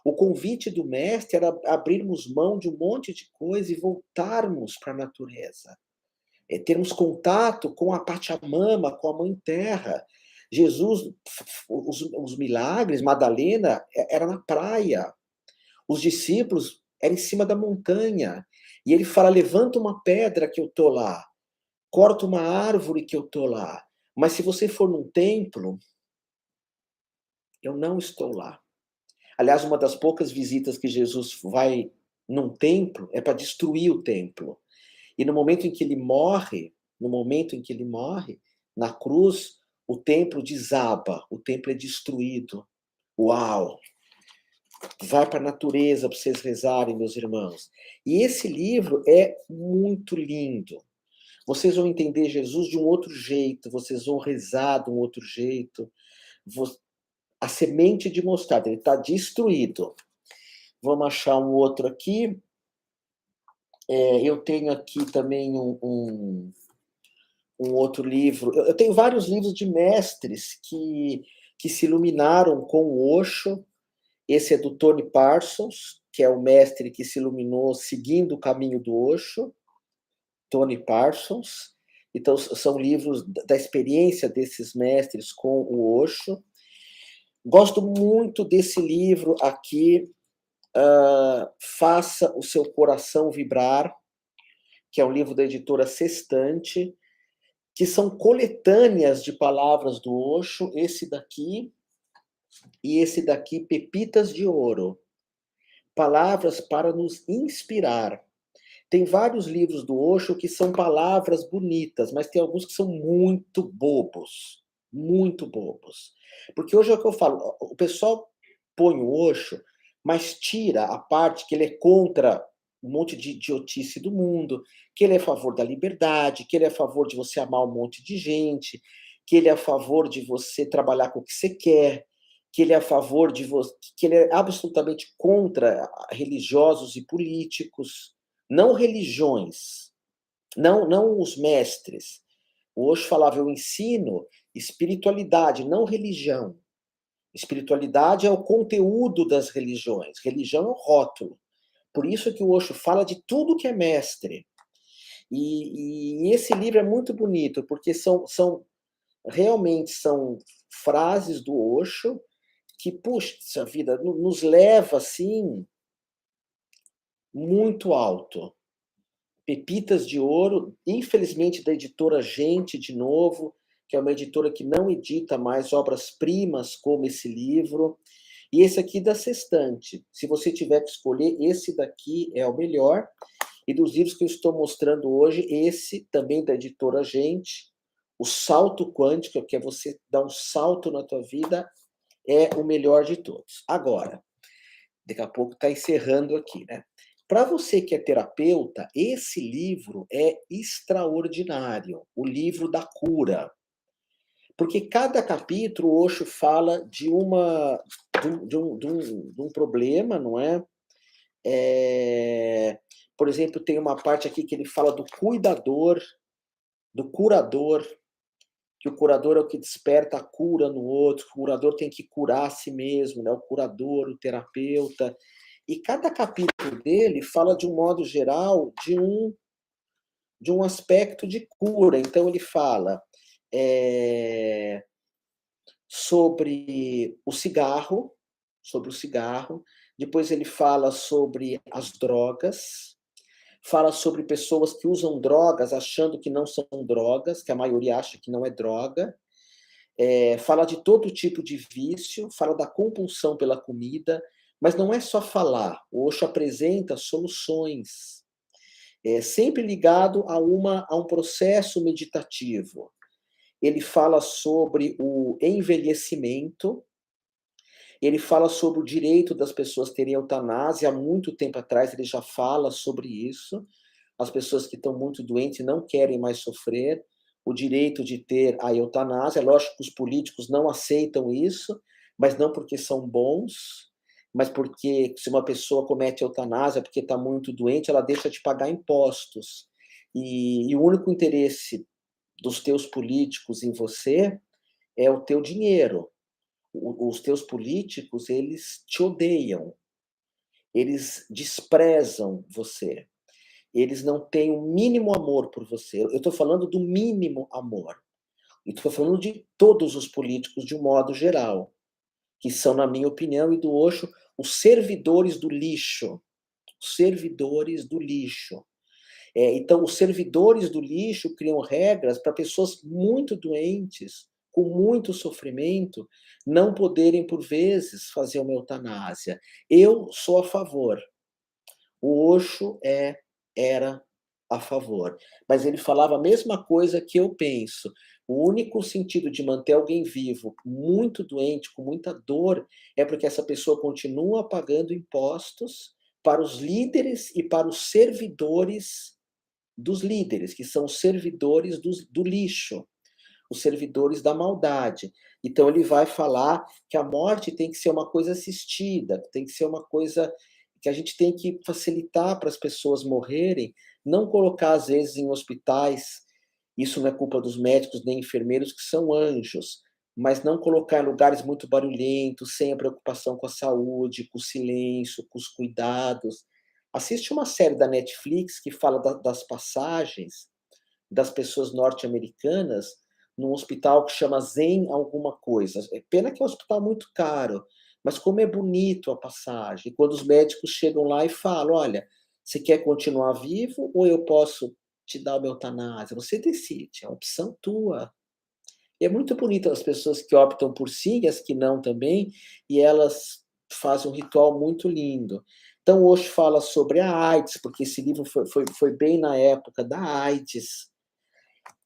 O convite do mestre era abrirmos mão de um monte de coisa e voltarmos para a natureza. Termos contato com a Pachamama, com a Mãe Terra. Jesus, os milagres, Madalena, era na praia. Os discípulos eram em cima da montanha. E ele fala, levanta uma pedra que eu estou lá. Corta uma árvore que eu estou lá. Mas se você for num templo, eu não estou lá. Aliás, uma das poucas visitas que Jesus vai num templo é para destruir o templo. E no momento em que ele morre, na cruz, o templo desaba, o templo é destruído. Uau! Vai para a natureza para vocês rezarem, meus irmãos. E esse livro é muito lindo. Vocês vão entender Jesus de um outro jeito, vocês vão rezar de um outro jeito. A semente de mostarda, ele está destruído. Vamos achar um outro aqui. Eu tenho aqui também um outro livro. Eu tenho vários livros de mestres que se iluminaram com o Osho. Esse é do Tony Parsons, que é o mestre que se iluminou seguindo o caminho do Osho. Tony Parsons. Então, são livros da experiência desses mestres com o Osho. Gosto muito desse livro aqui, Faça o Seu Coração Vibrar, que é um livro da editora Sextante, que são coletâneas de palavras do Osho. Esse daqui e esse daqui, Pepitas de Ouro, palavras para nos inspirar. Tem vários livros do Osho que são palavras bonitas, mas tem alguns que são muito bobos, muito bobos. Porque hoje é o que eu falo, o pessoal põe o Osho, mas tira a parte que ele é contra um monte de idiotice do mundo, que ele é a favor da liberdade, que ele é a favor de você amar um monte de gente, que ele é a favor de você trabalhar com o que você quer, que ele é a favor de você, que ele é absolutamente contra religiosos e políticos, não religiões, não os mestres. O Osho falava, eu ensino espiritualidade, não religião. Espiritualidade é o conteúdo das religiões, religião é o rótulo. Por isso que o Osho fala de tudo que é mestre. E esse livro é muito bonito, porque realmente são frases do Osho que, puxa vida, nos leva, assim, muito alto. Pepitas de Ouro, infelizmente da editora Gente, de novo, que é uma editora que não edita mais obras-primas como esse livro. E esse aqui da Sextante. Se você tiver que escolher, esse daqui é o melhor. E dos livros que eu estou mostrando hoje, esse também da editora Gente, O Salto Quântico, que é você dar um salto na tua vida, é o melhor de todos. Agora, daqui a pouco está encerrando aqui, né? Para você que é terapeuta, esse livro é extraordinário, o livro da cura. Porque cada capítulo, o Osho fala de um problema, não é? Por exemplo, tem uma parte aqui que ele fala do cuidador, do curador, que o curador é o que desperta a cura no outro, o curador tem que curar a si mesmo, né? O curador, o terapeuta. E cada capítulo dele fala, de um modo geral, de um aspecto de cura. Então, ele fala sobre o cigarro, depois ele fala sobre as drogas, fala sobre pessoas que usam drogas achando que não são drogas, que a maioria acha que não é droga, fala de todo tipo de vício, fala da compulsão pela comida, mas não é só falar, o Osho apresenta soluções, sempre ligado a um processo meditativo. Ele fala sobre o envelhecimento, ele fala sobre o direito das pessoas terem eutanásia. Há muito tempo atrás ele já fala sobre isso. As pessoas que estão muito doentes não querem mais sofrer. O direito de ter a eutanásia. É lógico que os políticos não aceitam isso, mas não porque são bons, mas porque se uma pessoa comete eutanásia porque está muito doente, ela deixa de pagar impostos. E o único interesse dos teus políticos em você é o teu dinheiro. Os teus políticos, eles te odeiam, eles desprezam você, eles não têm o mínimo amor por você. Eu estou falando do mínimo amor. E estou falando de todos os políticos de um modo geral, que são, na minha opinião e do Osho, os servidores do lixo. Os servidores do lixo. Então, os servidores do lixo criam regras para pessoas muito doentes, com muito sofrimento, não poderem, por vezes, fazer uma eutanásia. Eu sou a favor. O Osho era a favor. Mas ele falava a mesma coisa que eu penso. O único sentido de manter alguém vivo, muito doente, com muita dor, é porque essa pessoa continua pagando impostos para os líderes e para os servidores dos líderes, que são os servidores do lixo, os servidores da maldade. Então, ele vai falar que a morte tem que ser uma coisa assistida, tem que ser uma coisa que a gente tem que facilitar para as pessoas morrerem, não colocar, às vezes, em hospitais, isso não é culpa dos médicos nem enfermeiros, que são anjos, mas não colocar em lugares muito barulhentos, sem a preocupação com a saúde, com o silêncio, com os cuidados. Assiste uma série da Netflix que fala das passagens das pessoas norte-americanas num hospital que chama Zen alguma coisa. É pena que é um hospital muito caro, mas como é bonito a passagem. Quando os médicos chegam lá e falam, olha, você quer continuar vivo ou eu posso te dar uma eutanásia? Você decide, é a opção tua. É muito bonito as pessoas que optam por sim e as que não também, e elas fazem um ritual muito lindo. Então, hoje fala sobre a AIDS, porque esse livro foi bem na época da AIDS,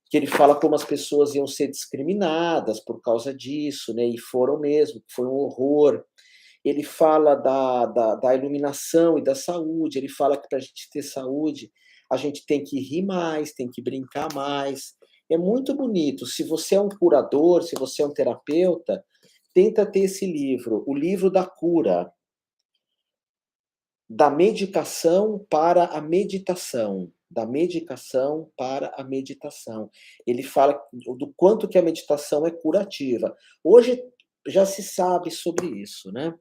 que ele fala como as pessoas iam ser discriminadas por causa disso, né, e foram mesmo, foi um horror. Ele fala da iluminação e da saúde, ele fala que para a gente ter saúde, a gente tem que rir mais, tem que brincar mais. É muito bonito. Se você é um curador, se você é um terapeuta, tenta ter esse livro, O Livro da Cura, da medicação para a meditação, da medicação para a meditação. Ele fala do quanto que a meditação é curativa. Hoje já se sabe sobre isso, né.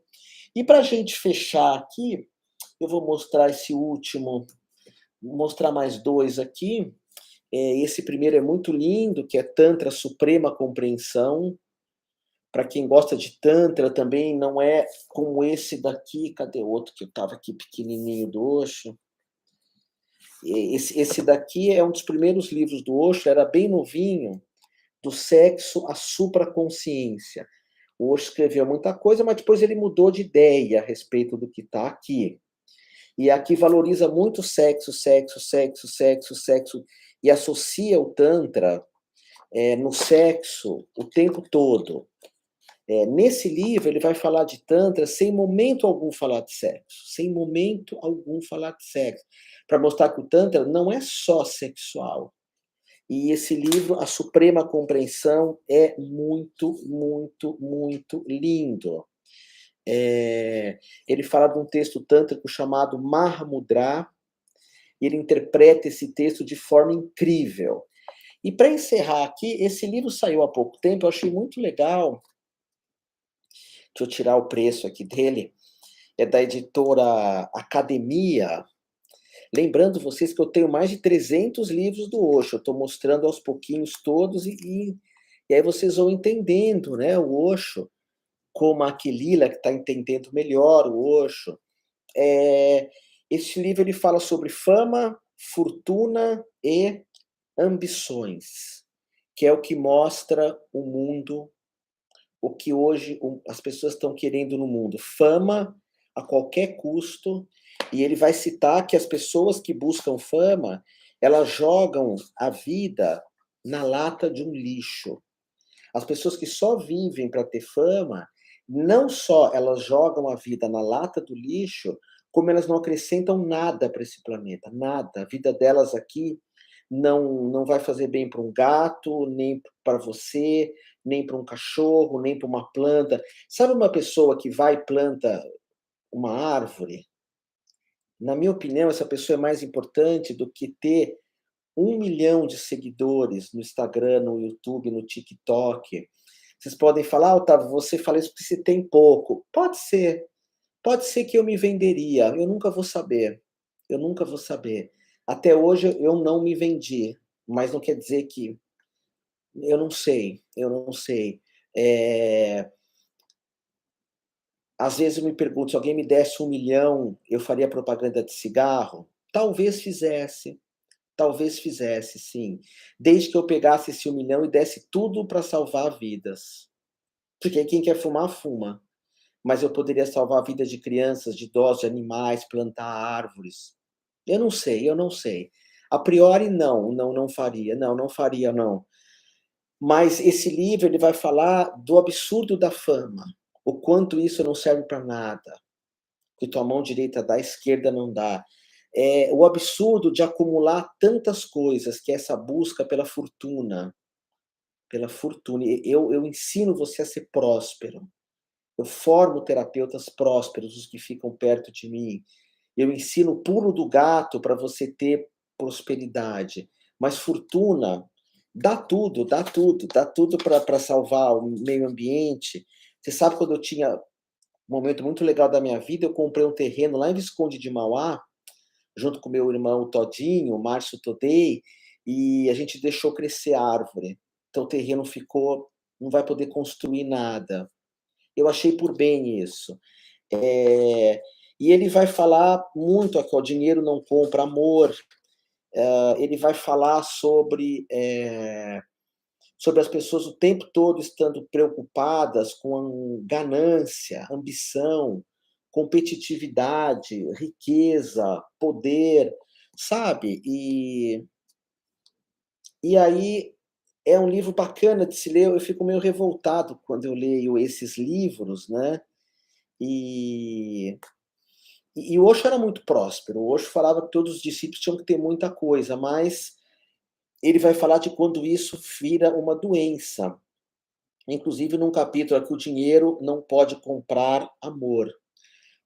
E para a gente fechar aqui, eu vou mostrar esse último, vou mostrar mais 2 aqui. Esse primeiro é muito lindo, que é Tantra Suprema Compreensão. Para quem gosta de Tantra também não é como esse daqui, cadê o outro que eu estava aqui pequenininho do Osho? Esse daqui é um dos primeiros livros do Osho, era bem novinho, do sexo à supraconsciência. O Osho escreveu muita coisa, mas depois ele mudou de ideia a respeito do que está aqui. E aqui valoriza muito sexo, sexo, sexo, sexo, sexo, e associa o Tantra no sexo o tempo todo. Nesse livro, ele vai falar de Tantra sem momento algum falar de sexo, sem momento algum falar de sexo, para mostrar que o Tantra não é só sexual. E esse livro, A Suprema Compreensão, é muito, muito, muito lindo. Ele fala de um texto tântrico chamado Mahamudra, e ele interpreta esse texto de forma incrível. E para encerrar aqui, esse livro saiu há pouco tempo, eu achei muito legal. Deixa eu tirar o preço aqui dele. É da editora Academia. Lembrando vocês que eu tenho mais de 300 livros do Osho. Eu estou mostrando aos pouquinhos todos e aí vocês vão entendendo, né, o Osho, como a Aquilila, que está entendendo melhor o Osho. Este livro ele fala sobre fama, fortuna e ambições, que é o que mostra o mundo, o que hoje as pessoas estão querendo no mundo. Fama a qualquer custo, e ele vai citar que as pessoas que buscam fama, elas jogam a vida na lata de um lixo. As pessoas que só vivem para ter fama, não só elas jogam a vida na lata do lixo, como elas não acrescentam nada para esse planeta, nada. A vida delas aqui não vai fazer bem para um gato, nem para você, nem para um cachorro, nem para uma planta. Sabe uma pessoa que vai e planta uma árvore? Na minha opinião, essa pessoa é mais importante do que ter 1 milhão de seguidores no Instagram, no YouTube, no TikTok. Vocês podem falar: "Ah, Otávio, você fala isso porque você tem pouco". Pode ser que eu me venderia, eu nunca vou saber, eu nunca vou saber. Até hoje eu não me vendi, mas não quer dizer que eu não sei. Eh, Às vezes eu me pergunto, se alguém me desse 1 milhão, eu faria propaganda de cigarro? Talvez fizesse sim, desde que eu pegasse esse 1 milhão e desse tudo para salvar vidas. Porque quem quer fumar, fuma. Mas eu poderia salvar a vida de crianças, de idosos, de animais, plantar árvores. Eu não sei. A priori não faria, não faria não. Mas esse livro ele vai falar do absurdo da fama, o quanto isso não serve para nada, que tua mão direita dá, a esquerda não dá. O absurdo de acumular tantas coisas, que é essa busca pela fortuna, pela fortuna. Eu ensino você a ser próspero. Eu formo terapeutas prósperos, os que ficam perto de mim. Eu ensino o pulo do gato para você ter prosperidade. Mas fortuna, dá tudo para salvar o meio ambiente. Você sabe, quando eu tinha um momento muito legal da minha vida, eu comprei um terreno lá em Visconde de Mauá, junto com meu irmão Todinho, Márcio Todei, e a gente deixou crescer a árvore. Então o terreno ficou, não vai poder construir nada. Eu achei por bem isso. E ele vai falar muito aqui, ó, dinheiro não compra amor. Ele vai falar sobre as pessoas o tempo todo estando preocupadas com ganância, ambição, competitividade, riqueza, poder, sabe? E aí é um livro bacana de se ler, eu fico meio revoltado quando eu leio esses livros, né? E, e o Osho era muito próspero. O Osho falava que todos os discípulos tinham que ter muita coisa, mas ele vai falar de quando isso vira uma doença. Inclusive, num capítulo aqui, o dinheiro não pode comprar amor.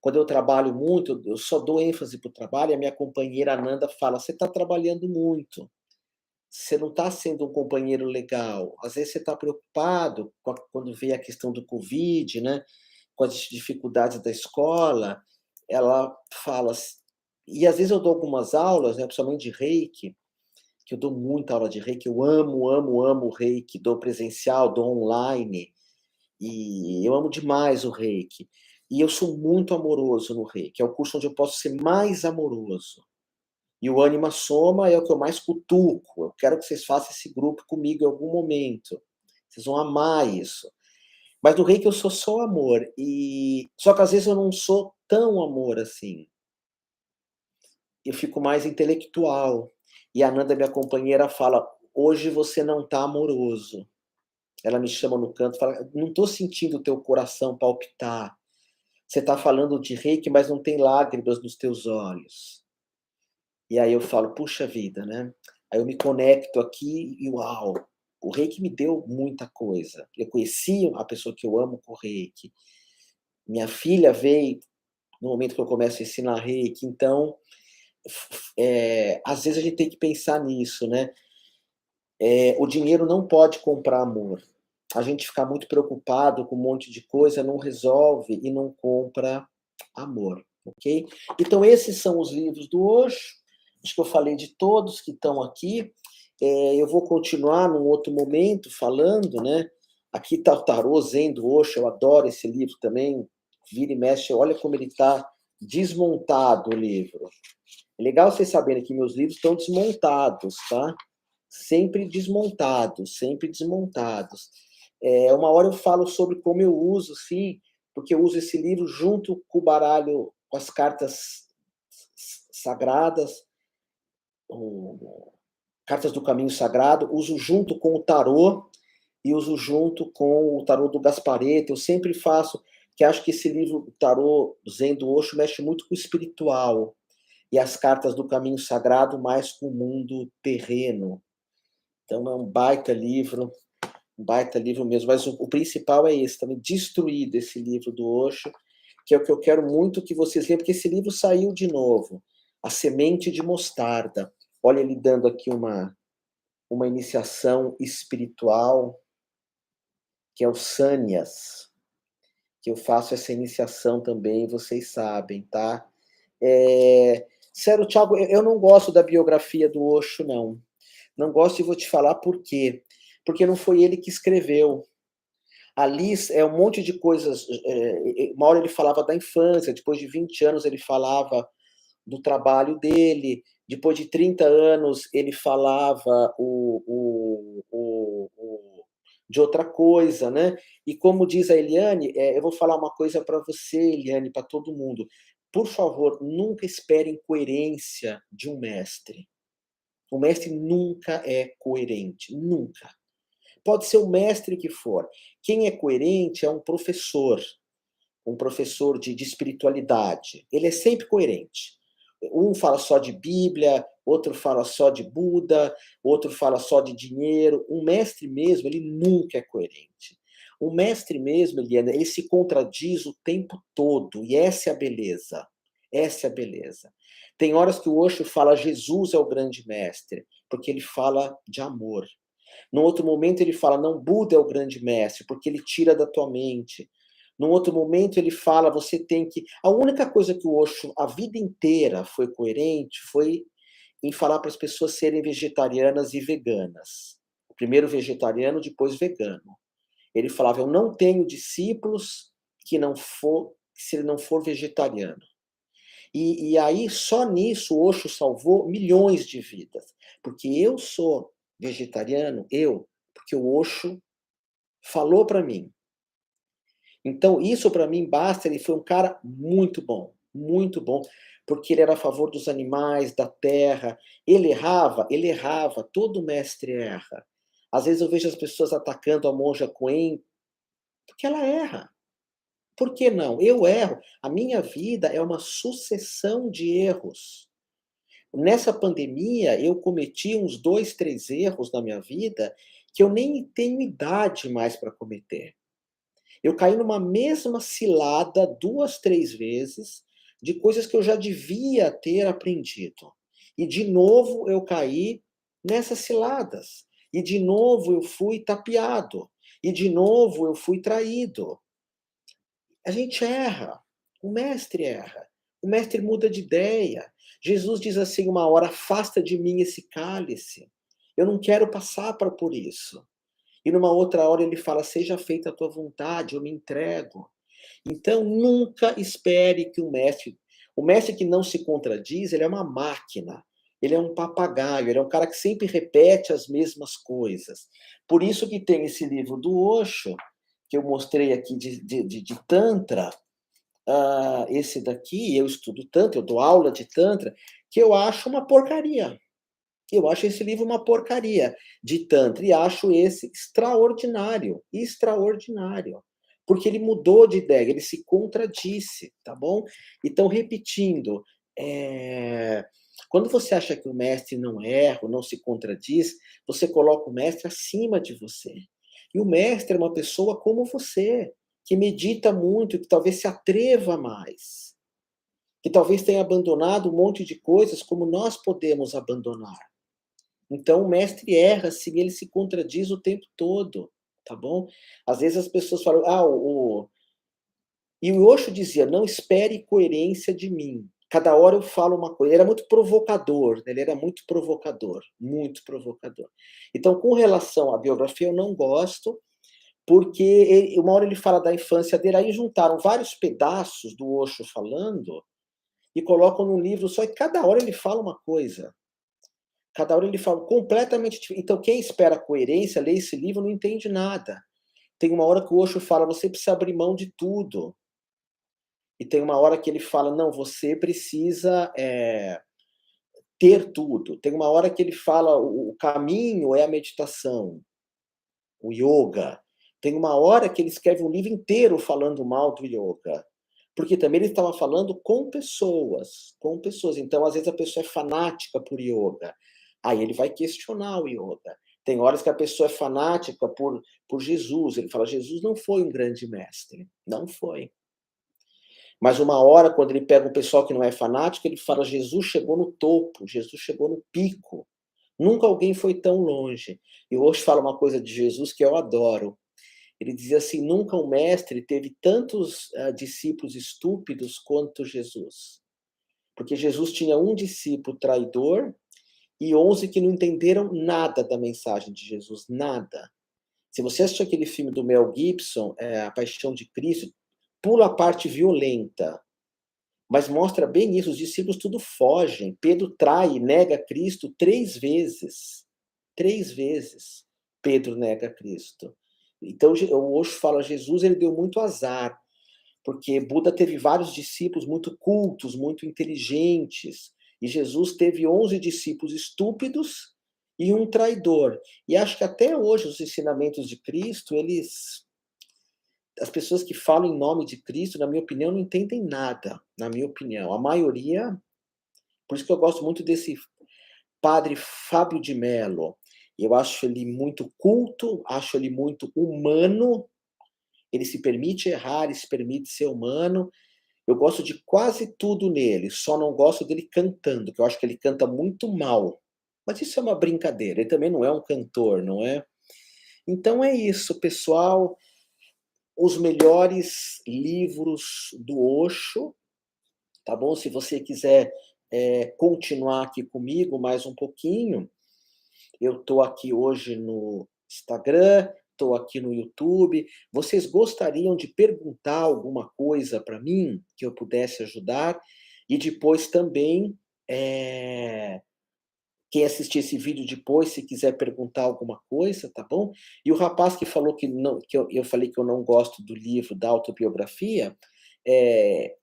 Quando eu trabalho muito, eu só dou ênfase para o trabalho, e a minha companheira Ananda fala: você está trabalhando muito, você não está sendo um companheiro legal. Às vezes você está preocupado quando vê a questão do Covid, né? Com as dificuldades da escola. Ela fala, e às vezes eu dou algumas aulas, né, principalmente de Reiki, que eu dou muita aula de Reiki, eu amo, amo, amo o Reiki, dou presencial, dou online, e eu amo demais o Reiki. E eu sou muito amoroso no Reiki, é o curso onde eu posso ser mais amoroso. E o Anima Soma é o que eu mais cutuco, eu quero que vocês façam esse grupo comigo em algum momento. Vocês vão amar isso. Mas no Reiki eu sou só amor, só que às vezes eu não sou tão amor assim. Eu fico mais intelectual. E a Nanda, minha companheira, fala: hoje você não está amoroso. Ela me chama no canto e fala: não estou sentindo o teu coração palpitar. Você está falando de Reiki, mas não tem lágrimas nos teus olhos. E aí eu falo: puxa vida, né? Aí eu me conecto aqui e uau, o Reiki me deu muita coisa. Eu conheci a pessoa que eu amo com o Reiki. Minha filha veio no momento que eu começo a ensinar Reiki. Então, às vezes a gente tem que pensar nisso, né? O dinheiro não pode comprar amor. A gente ficar muito preocupado com um monte de coisa não resolve e não compra amor, ok? Então, esses são os livros do Osho. Acho que eu falei de todos que estão aqui. Eu vou continuar num outro momento falando, né? Aqui está o Tarô Zen do Osho, eu adoro esse livro também. Vira e mexe, olha como ele está desmontado o livro. É legal vocês saberem que meus livros estão desmontados, tá? Sempre desmontados, sempre desmontados. Uma hora eu falo sobre como eu uso, sim, porque eu uso esse livro junto com o baralho, com as cartas sagradas, cartas do caminho sagrado, uso junto com o tarô e uso junto com o tarô do Gasparetto. Eu sempre faço, que acho que esse livro, o tarô Zen do Osho, mexe muito com o espiritual, e as cartas do caminho sagrado mais com o mundo terreno. Então é um baita livro mesmo. Mas o principal é esse, também Destruído, esse livro do Osho, que é o que eu quero muito que vocês leiam, porque esse livro saiu de novo, A Semente de Mostarda. Olha ele dando aqui uma iniciação espiritual, que é o Sânias, que eu faço essa iniciação também, vocês sabem, tá? Sério, Thiago, eu não gosto da biografia do Osho, não. Não gosto e vou te falar por quê. Porque não foi ele que escreveu. Ali é um monte de coisas. Uma hora ele falava da infância, depois de 20 anos ele falava do trabalho dele, depois de 30 anos ele falava de outra coisa, né? E como diz a Eliane, eu vou falar uma coisa para você, Eliane, para todo mundo. Por favor, nunca esperem coerência de um mestre. O mestre nunca é coerente, nunca. Pode ser o mestre que for. Quem é coerente é um professor de espiritualidade. Ele é sempre coerente. Um fala só de Bíblia, outro fala só de Buda, outro fala só de dinheiro. Um mestre mesmo, ele nunca é coerente. O mestre mesmo, ele se contradiz o tempo todo, e essa é a beleza. Essa é a beleza. Tem horas que o Osho fala Jesus é o grande mestre, porque ele fala de amor. Num outro momento ele fala, não, Buda é o grande mestre, porque ele tira da tua mente. Num outro momento ele fala, você tem que... A única coisa que o Osho, a vida inteira, foi coerente, foi em falar para as pessoas serem vegetarianas e veganas. Primeiro vegetariano, depois vegano. Ele falava, eu não tenho discípulos se ele não for vegetariano. E aí, só nisso, o Osho salvou milhões de vidas. Porque eu sou vegetariano, porque o Osho falou para mim. Então isso para mim basta, ele foi um cara muito bom, porque ele era a favor dos animais, da terra. Ele errava, todo mestre erra. Às vezes eu vejo as pessoas atacando a monja Coen, porque ela erra. Por que não? Eu erro. A minha vida é uma sucessão de erros. Nessa pandemia, eu cometi uns 2, 3 erros na minha vida que eu nem tenho idade mais para cometer. Eu caí numa mesma cilada 2, 3 vezes, de coisas que eu já devia ter aprendido. E de novo eu caí nessas ciladas. E de novo eu fui tapeado. E de novo eu fui traído. A gente erra. O mestre erra. O mestre muda de ideia. Jesus diz assim uma hora: afasta de mim esse cálice. Eu não quero passar por isso. E numa outra hora ele fala: seja feita a tua vontade, eu me entrego. Então nunca espere que o mestre que não se contradiz, ele é uma máquina. Ele é um papagaio, ele é um cara que sempre repete as mesmas coisas. Por isso que tem esse livro do Osho, que eu mostrei aqui de Tantra, esse daqui, eu estudo Tantra, eu dou aula de Tantra, que eu acho uma porcaria. Eu acho esse livro uma porcaria de Tantra e acho esse extraordinário, extraordinário. Porque ele mudou de ideia, ele se contradisse, tá bom? Então, repetindo, quando você acha que o mestre não erra, ou não se contradiz, você coloca o mestre acima de você. E o mestre é uma pessoa como você, que medita muito, que talvez se atreva mais, que talvez tenha abandonado um monte de coisas como nós podemos abandonar. Então o mestre erra, sim, ele se contradiz o tempo todo, tá bom? Às vezes as pessoas falam, e o Osho dizia, não espere coerência de mim. Cada hora eu falo uma coisa. Ele era muito provocador, né? Ele era muito provocador, muito provocador. Então, com relação à biografia, eu não gosto, porque uma hora ele fala da infância dele, aí juntaram vários pedaços do Osho falando e colocam num livro só, e cada hora ele fala uma coisa. Cada hora ele fala completamente diferente. Então, quem espera coerência, lê esse livro, não entende nada. Tem uma hora que o Osho fala, você precisa abrir mão de tudo. E tem uma hora que ele fala, não, você precisa ter tudo. Tem uma hora que ele fala, o caminho é a meditação, o yoga. Tem uma hora que ele escreve um livro inteiro falando mal do yoga. Porque também ele estava falando com pessoas, com pessoas. Então, às vezes, a pessoa é fanática por yoga. Aí ele vai questionar o yoga. Tem horas que a pessoa é fanática por Jesus. Ele fala, Jesus não foi um grande mestre. Não foi. Mas uma hora, quando ele pega um pessoal que não é fanático, ele fala, Jesus chegou no topo, Jesus chegou no pico. Nunca alguém foi tão longe. E hoje fala uma coisa de Jesus que eu adoro. Ele dizia assim, nunca um mestre teve tantos discípulos estúpidos quanto Jesus. Porque Jesus tinha um discípulo traidor e 11 que não entenderam nada da mensagem de Jesus, nada. Se você assistir aquele filme do Mel Gibson, A Paixão de Cristo, pula a parte violenta, mas mostra bem isso, os discípulos tudo fogem. Pedro trai, nega Cristo 3 vezes. 3 vezes Pedro nega Cristo. Então o Osho fala, Jesus ele deu muito azar, porque Buda teve vários discípulos muito cultos, muito inteligentes, e Jesus teve 11 discípulos estúpidos e um traidor. E acho que até hoje os ensinamentos de Cristo, as pessoas que falam em nome de Cristo, na minha opinião, não entendem nada, na minha opinião. A maioria, por isso que eu gosto muito desse padre Fábio de Mello. Eu acho ele muito culto, acho ele muito humano, ele se permite errar, ele se permite ser humano. Eu gosto de quase tudo nele, só não gosto dele cantando, que eu acho que ele canta muito mal. Mas isso é uma brincadeira, ele também não é um cantor, não é? Então é isso, pessoal. Os melhores livros do Osho, tá bom? Se você quiser continuar aqui comigo mais um pouquinho, eu estou aqui hoje no Instagram, estou aqui no YouTube. Vocês gostariam de perguntar alguma coisa para mim que eu pudesse ajudar? E depois também Quem assistir esse vídeo depois, se quiser perguntar alguma coisa, tá bom? E o rapaz que falou que não, que eu falei que eu não gosto do livro, da autobiografia,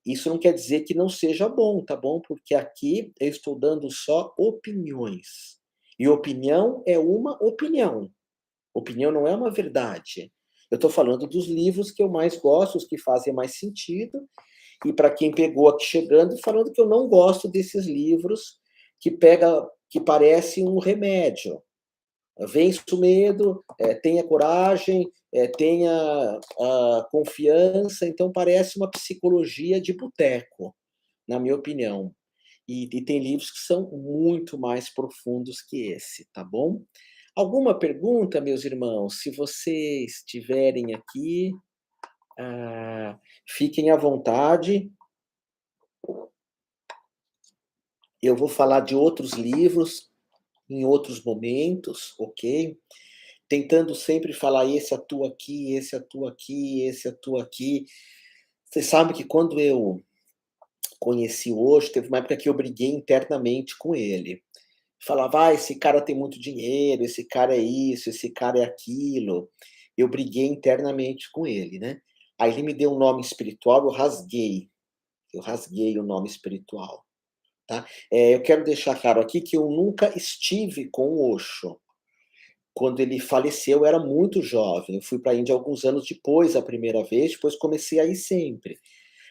isso não quer dizer que não seja bom, tá bom? Porque aqui eu estou dando só opiniões. E opinião é uma opinião. Opinião não é uma verdade. Eu estou falando dos livros que eu mais gosto, os que fazem mais sentido, e para quem pegou aqui chegando, falando que eu não gosto desses livros que parece um remédio. Vence o medo, tenha coragem, tenha confiança, então parece uma psicologia de boteco, na minha opinião. E tem livros que são muito mais profundos que esse, tá bom? Alguma pergunta, meus irmãos? Se vocês tiverem aqui, fiquem à vontade. Eu vou falar de outros livros em outros momentos, ok? Tentando sempre falar: esse atua aqui, esse atua aqui, esse atua aqui. Você sabe que quando eu conheci o Osho, teve uma época que eu briguei internamente com ele. Falava: esse cara tem muito dinheiro, esse cara é isso, esse cara é aquilo. Eu briguei internamente com ele, né. Aí ele me deu um nome espiritual, eu rasguei o nome espiritual, tá. Eu quero deixar claro aqui que eu nunca estive com o Osho. Quando ele faleceu, eu era muito jovem, eu fui para a Índia alguns anos depois, a primeira vez, depois comecei a ir sempre.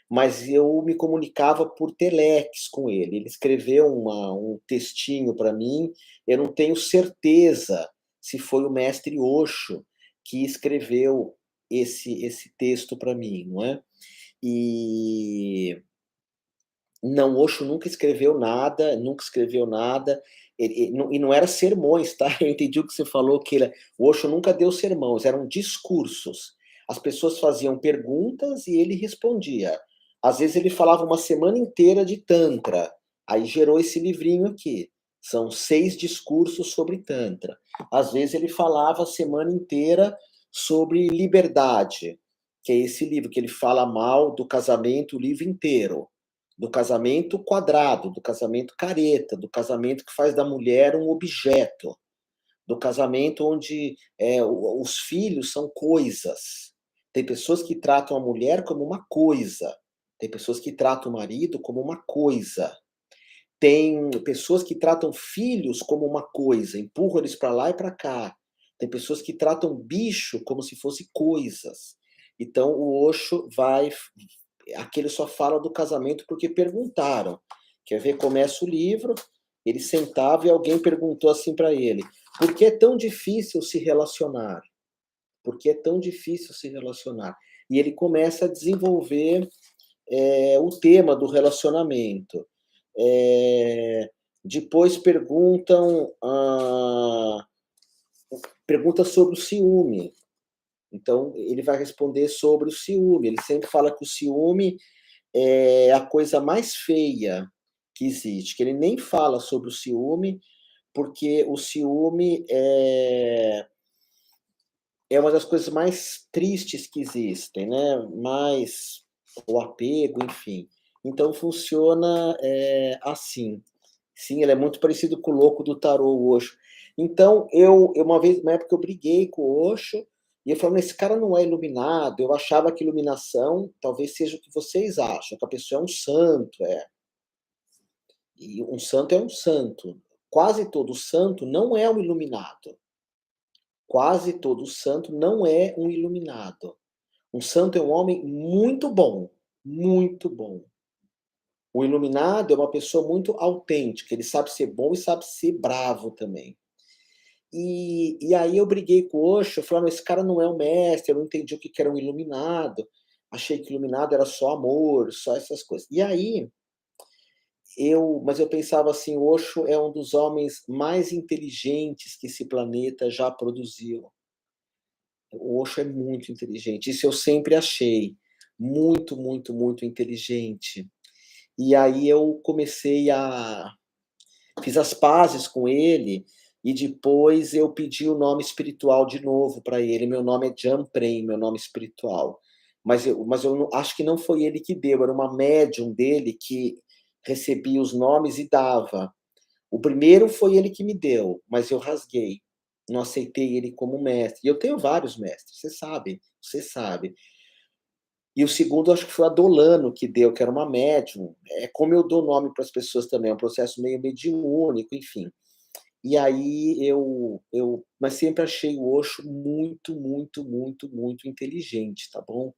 Mas eu me comunicava por telex com ele. Ele escreveu um textinho para mim, eu não tenho certeza se foi o mestre Osho que escreveu esse texto para mim, não é. E não, Osho nunca escreveu nada, nunca escreveu nada. E não era sermões, tá? Eu entendi o que você falou, o Osho nunca deu sermões, eram discursos. As pessoas faziam perguntas e ele respondia. Às vezes ele falava uma semana inteira de Tantra, aí gerou esse livrinho aqui. São 6 discursos sobre Tantra. Às vezes ele falava a semana inteira sobre liberdade, que é esse livro que ele fala mal do casamento o livro inteiro, do casamento quadrado, do casamento careta, do casamento que faz da mulher um objeto, do casamento onde os filhos são coisas. Tem pessoas que tratam a mulher como uma coisa, tem pessoas que tratam o marido como uma coisa, tem pessoas que tratam filhos como uma coisa, empurram eles para lá e para cá. Tem pessoas que tratam bicho como se fosse coisas. Então o Osho vai aqui ele só fala do casamento porque perguntaram. Quer ver? Começa o livro, ele sentava e alguém perguntou assim para ele: por que é tão difícil se relacionar? Por que é tão difícil se relacionar? E ele começa a desenvolver o tema do relacionamento. Depois pergunta sobre o ciúme. Então, ele vai responder sobre o ciúme. Ele sempre fala que o ciúme é a coisa mais feia que existe, que ele nem fala sobre o ciúme, porque o ciúme é uma das coisas mais tristes que existem, né, mais o apego, enfim. Então funciona, assim. Sim, ele é muito parecido com o louco do tarô, o Osho. Então eu uma época eu briguei com o Osho, e eu falei: "Esse cara não é iluminado", eu achava que iluminação talvez seja o que vocês acham, que a pessoa é um santo, e um santo é um santo. Quase todo santo não é um iluminado. Quase todo santo não é um iluminado. Um santo é um homem muito bom, muito bom. O iluminado é uma pessoa muito autêntica, ele sabe ser bom e sabe ser bravo também. E aí eu briguei com o Osho, eu falei: "Não, esse cara não é um mestre, eu não entendi o que que era um iluminado, achei que iluminado era só amor, só essas coisas". E aí mas eu pensava assim: o Osho é um dos homens mais inteligentes que esse planeta já produziu. O Osho é muito inteligente, isso eu sempre achei. Muito, muito, muito inteligente. E aí eu comecei a fiz as pazes com ele, e depois eu pedi o nome espiritual de novo para ele. Meu nome é Jamprem, meu nome espiritual. Mas eu não acho que não foi ele que deu, era uma médium dele que recebia os nomes e dava. O primeiro foi ele que me deu, mas eu rasguei, não aceitei ele como mestre. E eu tenho vários mestres, você sabe. E o segundo acho que foi a Dolano que deu, que era uma médium. É como eu dou nome para as pessoas também, é um processo meio mediúnico, enfim. E aí mas sempre achei o Osho muito, muito, muito, muito inteligente, tá bom?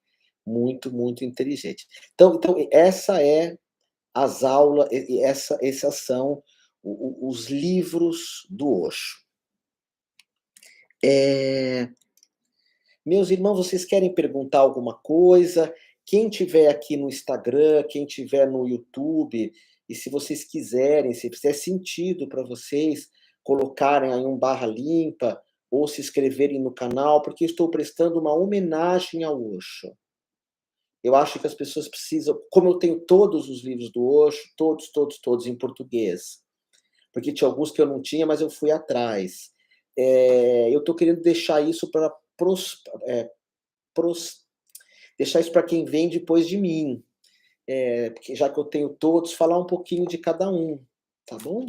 Muito, muito inteligente. Então essa é as aulas, essas são os livros do Osho. Meus irmãos, vocês querem perguntar alguma coisa? Quem tiver aqui no Instagram, quem tiver no YouTube, e se vocês quiserem, se fizer sentido para vocês, colocarem aí um barra limpa, ou se inscreverem no canal, porque estou prestando uma homenagem ao Osho. Eu acho que as pessoas precisam, como eu tenho todos os livros do Osho, todos, todos, todos em português, porque tinha alguns que eu não tinha, mas eu fui atrás. Eu estou querendo deixar isso para deixar isso para quem vem depois de mim, porque já que eu tenho todos, falar um pouquinho de cada um, tá bom?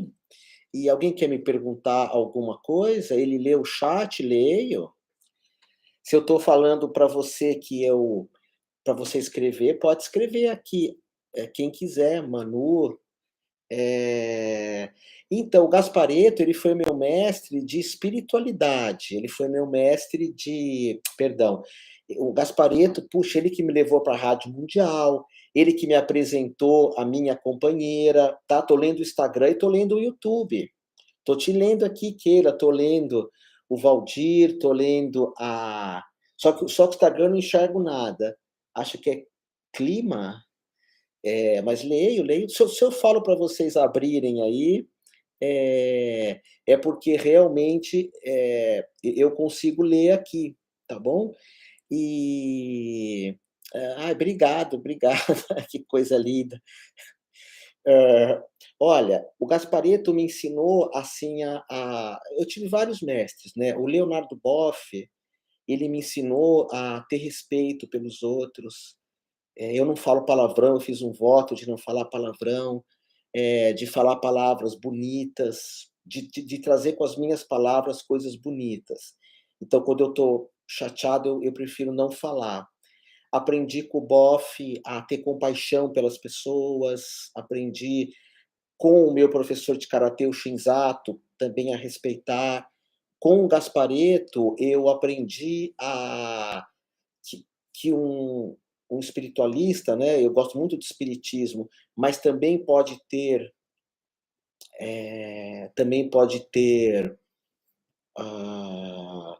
E alguém quer me perguntar alguma coisa? Ele lê o chat, leio. Se eu estou falando para você para você escrever, pode escrever aqui. Quem quiser, Manu. Então, o Gasparetto, ele foi meu mestre de espiritualidade. Ele foi meu mestre de, perdão, o Gasparetto, puxa, ele que me levou para a Rádio Mundial, ele que me apresentou a minha companheira, tá? Tô lendo o Instagram e tô lendo o YouTube. Tô te lendo aqui, Keila, tô lendo o Valdir, tô lendo a... Só que o Instagram eu não enxergo nada. Acho que é clima, mas leio. Se eu falo para vocês abrirem aí, porque realmente eu consigo ler aqui, tá bom? E obrigado, obrigado, que coisa linda. Olha, o Gasparetto me ensinou assim eu tive vários mestres, né? O Leonardo Boff, ele me ensinou a ter respeito pelos outros. Eu não falo palavrão, eu fiz um voto de não falar palavrão, de falar palavras bonitas, de trazer com as minhas palavras coisas bonitas. Então, quando eu estou chateado, eu prefiro não falar. Aprendi com o Boff a ter compaixão pelas pessoas, aprendi com o meu professor de karatê, o Shinzato, também a respeitar. Com o Gasparetto, eu aprendi que um espiritualista, né, eu gosto muito de espiritismo, mas também pode ter ah,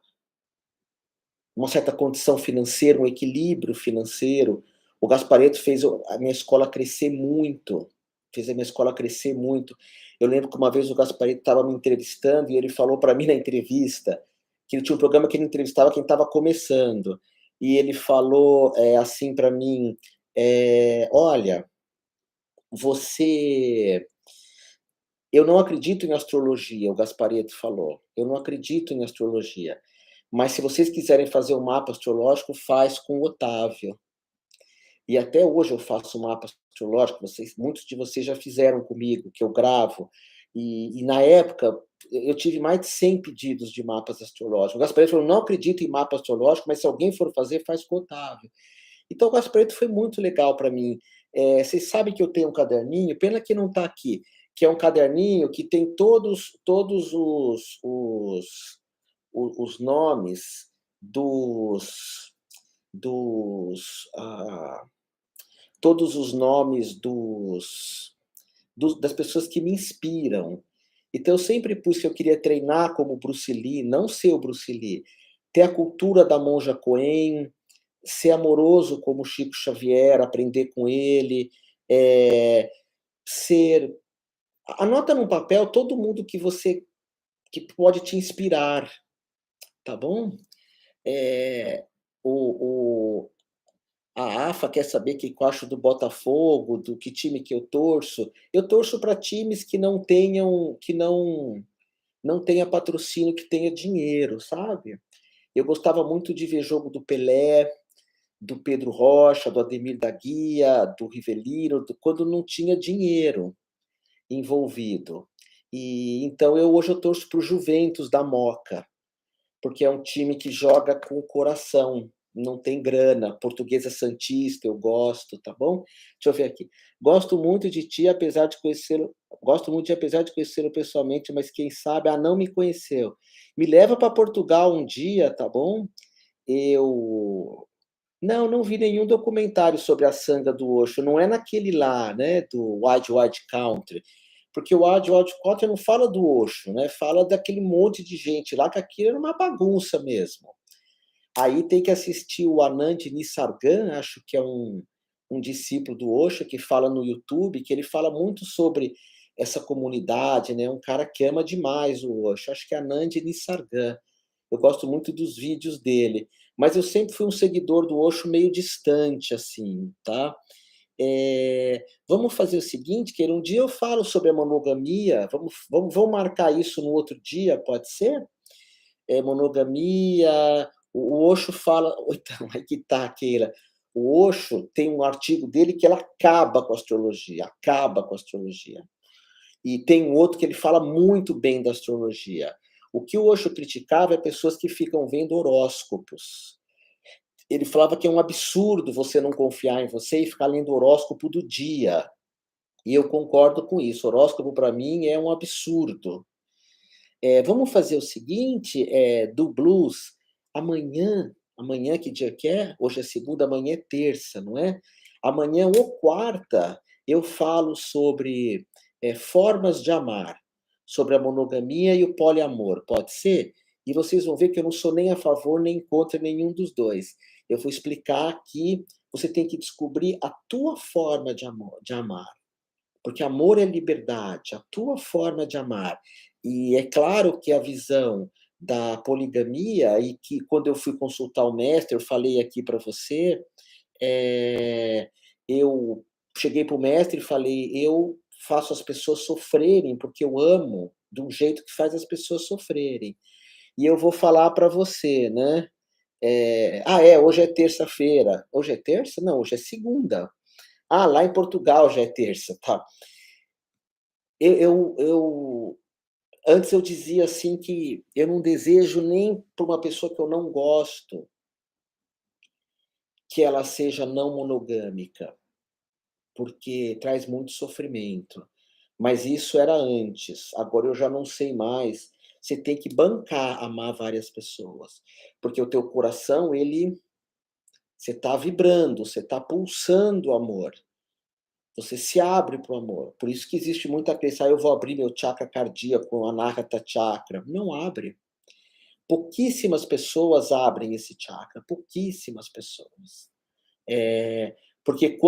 uma certa condição financeira, um equilíbrio financeiro. O Gasparetto fez a minha escola crescer muito, fez a minha escola crescer muito. Eu lembro que uma vez o Gasparetto estava me entrevistando e ele falou para mim na entrevista que ele tinha um programa que ele entrevistava quem estava começando. E ele falou assim para mim: olha, você. Eu não acredito em astrologia, o Gasparetto falou. Eu não acredito em astrologia. Mas se vocês quiserem fazer um mapa astrológico, faz com o Otávio. E até hoje eu faço um mapa astrológico, muitos de vocês já fizeram comigo, que eu gravo. E na época, eu tive mais de 100 pedidos de mapas astrológicos. O Gasparetto falou, não acredito em mapa astrológico, mas se alguém for fazer, faz com o Otávio. Então o Gasparetto foi muito legal para mim. Vocês sabem que eu tenho um caderninho, pena que não está aqui, que é um caderninho que tem todos os nomes dos todos os nomes das pessoas que me inspiram. Então eu sempre pus que eu queria treinar como Bruce Lee, não ser o Bruce Lee, ter a cultura da monja Coen, ser amoroso como Chico Xavier, aprender com ele, ser... Anota num papel todo mundo que pode te inspirar, tá bom? O, a AFA quer saber o que eu acho do Botafogo, do que time que eu torço. Eu torço para times que não tenha patrocínio, que tenha dinheiro, sabe? Eu gostava muito de ver jogo do Pelé, do Pedro Rocha, do Ademir da Guia, do Rivelino, quando não tinha dinheiro envolvido. E então hoje eu torço para o Juventus da Moca, porque é um time que joga com o coração, não tem grana. Portuguesa Santista, eu gosto, tá bom? Deixa eu ver aqui. Gosto muito de ti, apesar de conhecê-lo gosto muito de apesar de conhecê-lo pessoalmente, mas quem sabe, não me conheceu. Me leva para Portugal um dia, tá bom? Eu não, não vi nenhum documentário sobre a sanga do Osho, não é naquele lá, né, do Wild Wild Country, porque o Wild Wild Country não fala do Osho, né, fala daquele monte de gente lá, que aquilo era uma bagunça mesmo. Aí tem que assistir o Anand Nisargam, acho que é um discípulo do Osho, que fala no YouTube, que ele fala muito sobre essa comunidade, né, um cara que ama demais o Osho, acho que é Anand Nisargam. Eu gosto muito dos vídeos dele, mas eu sempre fui um seguidor do Osho meio distante, assim, tá. Vamos fazer o seguinte, que um dia eu falo sobre a monogamia, vamos marcar isso no outro dia, pode ser? Monogamia, o Osho fala então, aí que tá, Keila, o Osho tem um artigo dele que ela acaba com a astrologia. E tem um outro que ele fala muito bem da astrologia. O que o Osho criticava é pessoas que ficam vendo horóscopos. Ele falava que é um absurdo você não confiar em você e ficar lendo horóscopo do dia. E eu concordo com isso. Horóscopo, para mim, é um absurdo. Vamos fazer o seguinte, do blues, amanhã que dia que é? Hoje é segunda, amanhã é terça, não é? Amanhã ou quarta, eu falo sobre formas de amar, sobre a monogamia e o poliamor, pode ser? E vocês vão ver que eu não sou nem a favor nem contra nenhum dos dois. Eu vou explicar que você tem que descobrir a tua forma de amar. Porque amor é liberdade, a tua forma de amar. E é claro que a visão da poligamia, e que quando eu fui consultar o mestre, eu falei aqui para você, eu cheguei para o mestre e falei: "Eu faço as pessoas sofrerem, porque eu amo de um jeito que faz as pessoas sofrerem". E eu vou falar para você, né, hoje é terça-feira. Hoje é terça? Não, hoje é segunda. Lá em Portugal já é terça, tá. Eu antes eu dizia, assim, que eu não desejo nem para uma pessoa que eu não gosto, que ela seja não monogâmica, porque traz muito sofrimento. Mas isso era antes, agora eu já não sei mais. Você tem que bancar amar várias pessoas, porque o teu coração, você está vibrando, você está pulsando amor. Você se abre para o amor. Por isso que existe muita crença: eu vou abrir meu chakra cardíaco, o Anahata Chakra. Não abre. Pouquíssimas pessoas abrem esse chakra, pouquíssimas pessoas. Porque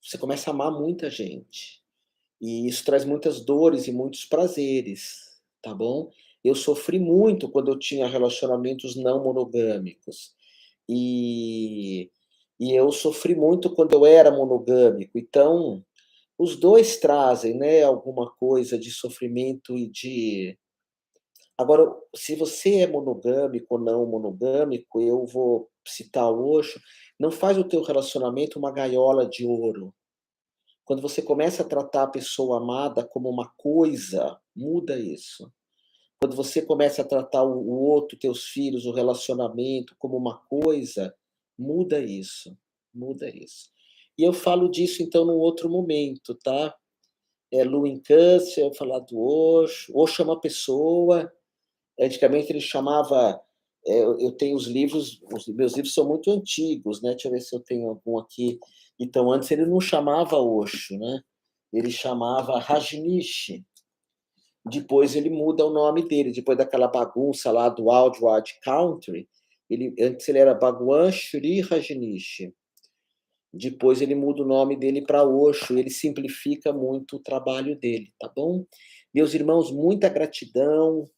você começa a amar muita gente, e isso traz muitas dores e muitos prazeres, tá bom? Eu sofri muito quando eu tinha relacionamentos não monogâmicos. E eu sofri muito quando eu era monogâmico, então, os 2 trazem, né, alguma coisa de sofrimento e de agora, se você é monogâmico ou não monogâmico, eu vou citar o Osho, não faz o teu relacionamento uma gaiola de ouro. Quando você começa a tratar a pessoa amada como uma coisa, muda isso. Quando você começa a tratar o outro, teus filhos, o relacionamento como uma coisa, muda isso, muda isso. E eu falo disso, então, num outro momento, tá? Lua em Câncer, eu vou falar do Osho. Osho é uma pessoa, antigamente ele chamava, eu tenho os meus livros são muito antigos, né, deixa eu ver se eu tenho algum aqui. Então, antes ele não chamava Osho, né, ele chamava Rajneesh. Depois ele muda o nome dele, depois daquela bagunça lá do Wild Wild Country, antes ele era Bhagwan Shree Rajneesh. Depois ele muda o nome dele para Osho, ele simplifica muito o trabalho dele, tá bom? Meus irmãos, muita gratidão,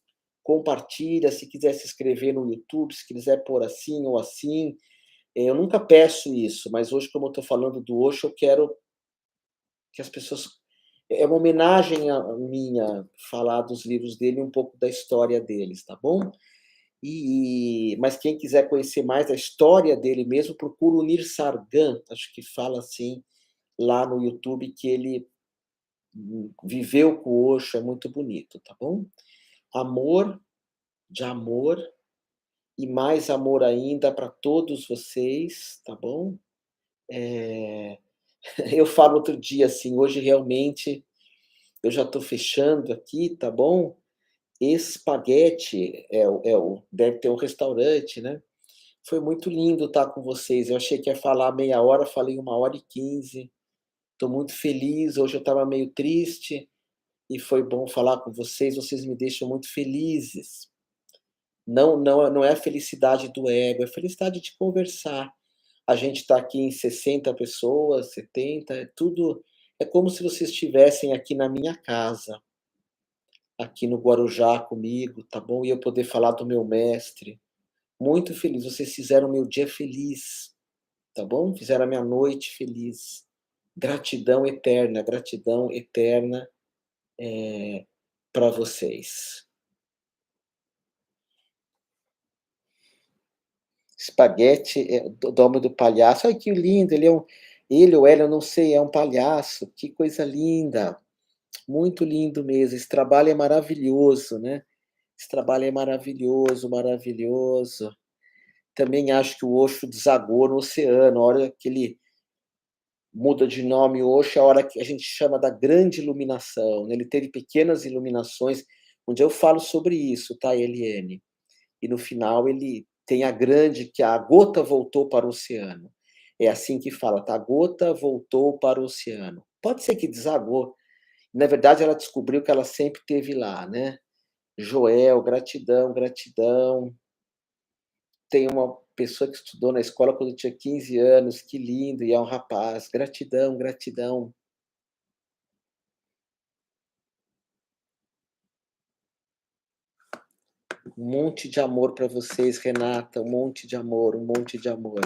compartilha, se quiser se inscrever no YouTube, se quiser pôr assim ou assim. Eu nunca peço isso, mas hoje, como eu estou falando do Osho, eu quero que as pessoas é uma homenagem a minha falar dos livros dele, um pouco da história deles, tá bom? Mas quem quiser conhecer mais a história dele mesmo, procura o Nirsargam, acho que fala assim, lá no YouTube, que ele viveu com o Osho, é muito bonito, tá bom? Amor, de amor, e mais amor ainda para todos vocês, tá bom? Eu falo outro dia assim, hoje realmente eu já estou fechando aqui, tá bom? Espaguete deve ter um restaurante, né? Foi muito lindo estar com vocês. Eu achei que ia falar meia hora, falei 1h15. Estou muito feliz. Hoje eu estava meio triste e foi bom falar com vocês. Vocês me deixam muito felizes. Não é a felicidade do ego, é a felicidade de conversar. A gente está aqui em 60 pessoas, 70, é tudo. É como se vocês estivessem aqui na minha casa, aqui no Guarujá comigo, tá bom? E eu poder falar do meu mestre. Muito feliz. Vocês fizeram meu dia feliz, tá bom? Fizeram a minha noite feliz. Gratidão eterna, para vocês. Espaguete é do Domo do Palhaço. Ai, que lindo! Ele ou ela, eu não sei, é um palhaço. Que coisa linda! Muito lindo mesmo. Esse trabalho é maravilhoso, né? Esse trabalho é maravilhoso, maravilhoso. Também acho que o Osho desagou no oceano, a hora que ele muda de nome Osho, é a hora que a gente chama da grande iluminação, né, ele teve pequenas iluminações, um dia eu falo sobre isso, tá, Eliane? E no final ele tem a grande, que a gota voltou para o oceano. É assim que fala, tá, a gota voltou para o oceano. Pode ser que desagou, na verdade ela descobriu que ela sempre esteve lá, né. Joel, gratidão, gratidão. Tem uma pessoa que estudou na escola quando eu tinha 15 anos, que lindo, e é um rapaz. Gratidão, gratidão. Um monte de amor para vocês, Renata, um monte de amor, um monte de amor.